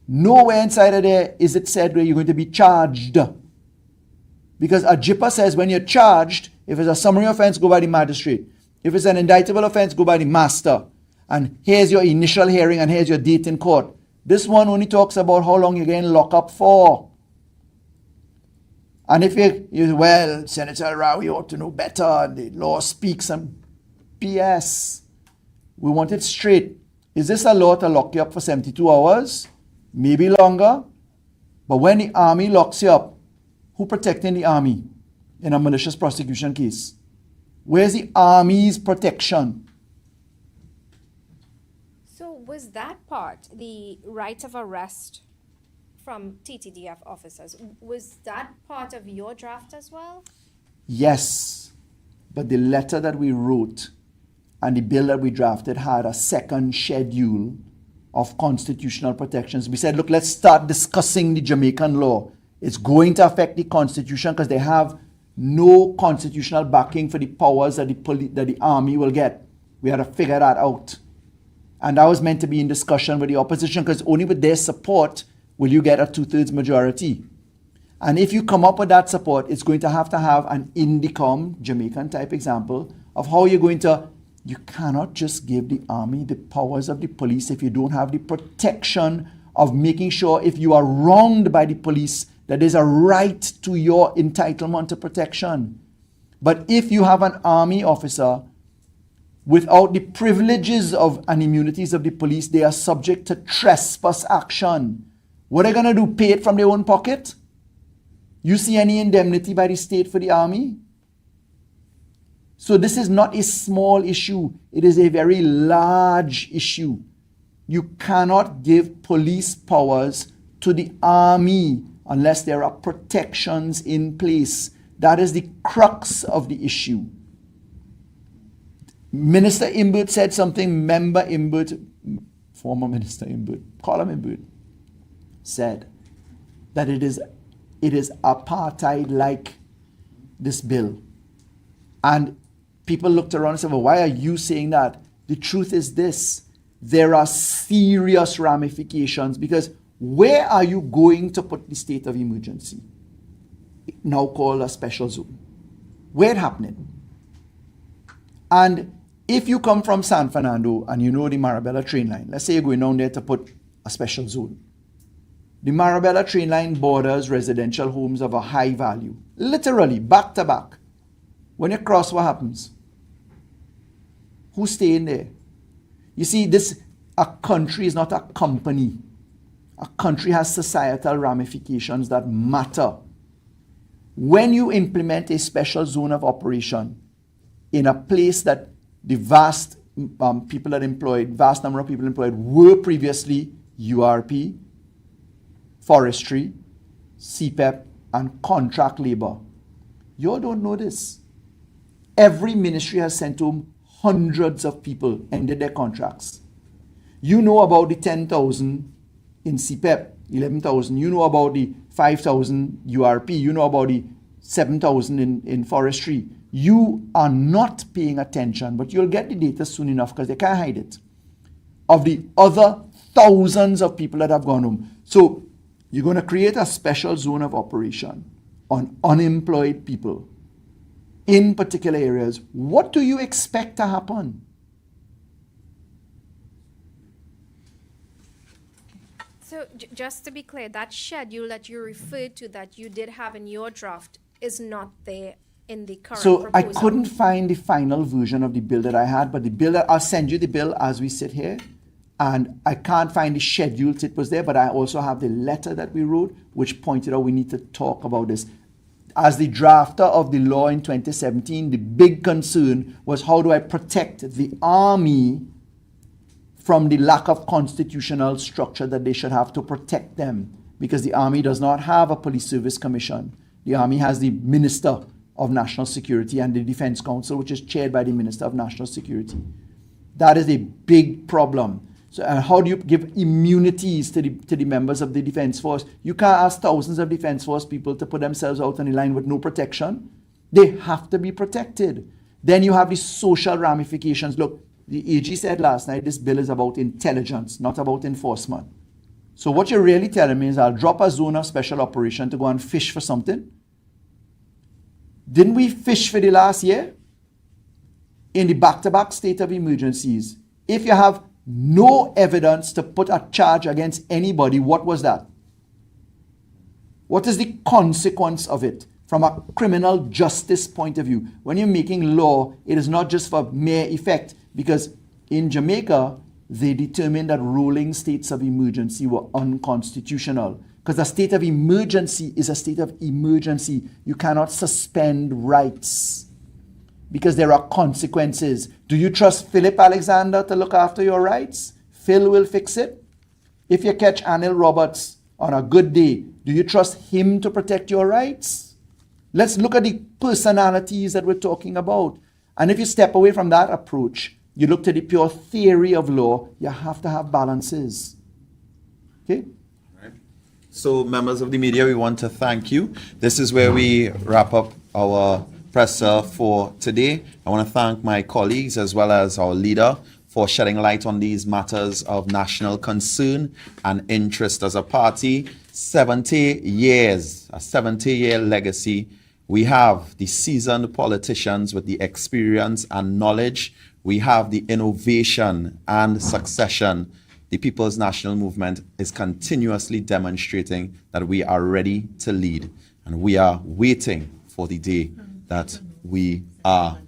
Nowhere inside of there is it said where you're going to be charged. Because ADVERTISE says when you're charged, if it's a summary offense, go by the magistrate. If it's an indictable offense, go by the master. And here's your initial hearing and here's your date in court. This one only talks about how long you're getting locked up for. And if you well, Senator Rao, you ought to know better. The law speaks some BS. We want it straight. Is this a law to lock you up for 72 hours? Maybe longer. But when the army locks you up, who protecting the army in a malicious prosecution case? Where's the army's protection? So was that part, the right of arrest from TTDF officers, was that part of your draft as well? Yes, but the letter that we wrote and the bill that we drafted had a second schedule of constitutional protections. We said, look, let's start discussing the Jamaican law. It's going to affect the Constitution because they have no constitutional backing for the powers that the army will get. We had to figure that out. And that was meant to be in discussion with the opposition because only with their support will you get a 2/3 majority. And if you come up with that support, it's going to have an INDICOM, Jamaican type example, of how you're going to, you cannot just give the army the powers of the police if you don't have the protection of making sure if you are wronged by the police, that there's a right to your entitlement to protection. But if you have an army officer without the privileges of and immunities of the police, they are subject to trespass action. What are they going to do? Pay it from their own pocket? You see any indemnity by the state for the army? So this is not a small issue. It is a very large issue. You cannot give police powers to the army unless there are protections in place. That is the crux of the issue. Minister Imbert said something, Member Imbert, former Minister Imbert, call him Imbert, said that it is apartheid-like, this bill. And people looked around and said, well, why are you saying that? The truth is this, there are serious ramifications because where are you going to put the state of emergency? Now called a special zone. Where it happening? And if you come from San Fernando and you know the Marabella train line, let's say you're going down there to put a special zone. The Marabella train line borders residential homes of a high value. Literally, back to back. When you cross, what happens? Who's staying there? You see, a country is not a company. A country has societal ramifications that matter. When you implement a special zone of operation in a place that the vast number of people employed were previously URP, forestry, CPEP, and contract labor. You all don't know this. Every ministry has sent home hundreds of people, ended their contracts. You know about the 10,000 in CPEP, 11,000. You know about the 5,000 URP. You know about the 7,000 in forestry. You are not paying attention, but you'll get the data soon enough because they can't hide it, of the other thousands of people that have gone home. So you're going to create a special zone of operation on unemployed people in particular areas. What do you expect to happen? So just to be clear, that schedule that you referred to that you did have in your draft is not there in the current proposal. I couldn't find the final version of the bill that I had, but the bill I'll send you the bill as we sit here. And I can't find the schedule it was there, but I also have the letter that we wrote, which pointed out we need to talk about this. As the drafter of the law in 2017, the big concern was how do I protect the army from the lack of constitutional structure that they should have to protect them, because the army does not have a police service commission. The army has the Minister of National Security and the Defense Council, which is chaired by the Minister of National Security. That is a big problem. So how do you give immunities to the members of the Defense Force? You can't ask thousands of Defense Force people to put themselves out on the line with no protection. They have to be protected. Then you have the social ramifications. Look, the AG said last night, this bill is about intelligence, not about enforcement. So what you're really telling me is I'll drop a zone of special operation to go and fish for something. Didn't we fish for the last year? In the back-to-back state of emergencies. If you have no evidence to put a charge against anybody, what was that? What is the consequence of it from a criminal justice point of view? When you're making law, it is not just for mere effect, because in Jamaica, they determined that rolling states of emergency were unconstitutional. Because a state of emergency is a state of emergency. You cannot suspend rights because there are consequences. Do you trust Philip Alexander to look after your rights? Phil will fix it. If you catch Anil Roberts on a good day, do you trust him to protect your rights? Let's look at the personalities that we're talking about. And if you step away from that approach, you look to the pure theory of law, you have to have balances. Okay? So, members of the media, we want to thank you. This is where we wrap up our presser for today. I want to thank my colleagues as well as our leader for shedding light on these matters of national concern and interest as a party. 70 years, a 70-year legacy. We have the seasoned politicians with the experience and knowledge. We have the innovation and succession. The People's National Movement is continuously demonstrating that we are ready to lead. And we are waiting for the day that we are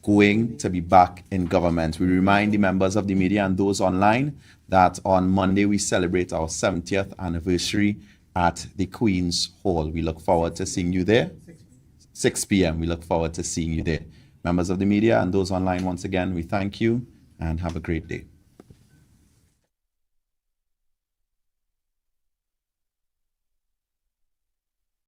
going to be back in government. We remind the members of the media and those online that on Monday we celebrate our 70th anniversary at the Queen's Hall. We look forward to seeing you there. 6 p.m. We look forward to seeing you there. Members of the media and those online, once again, we thank you and have a great day.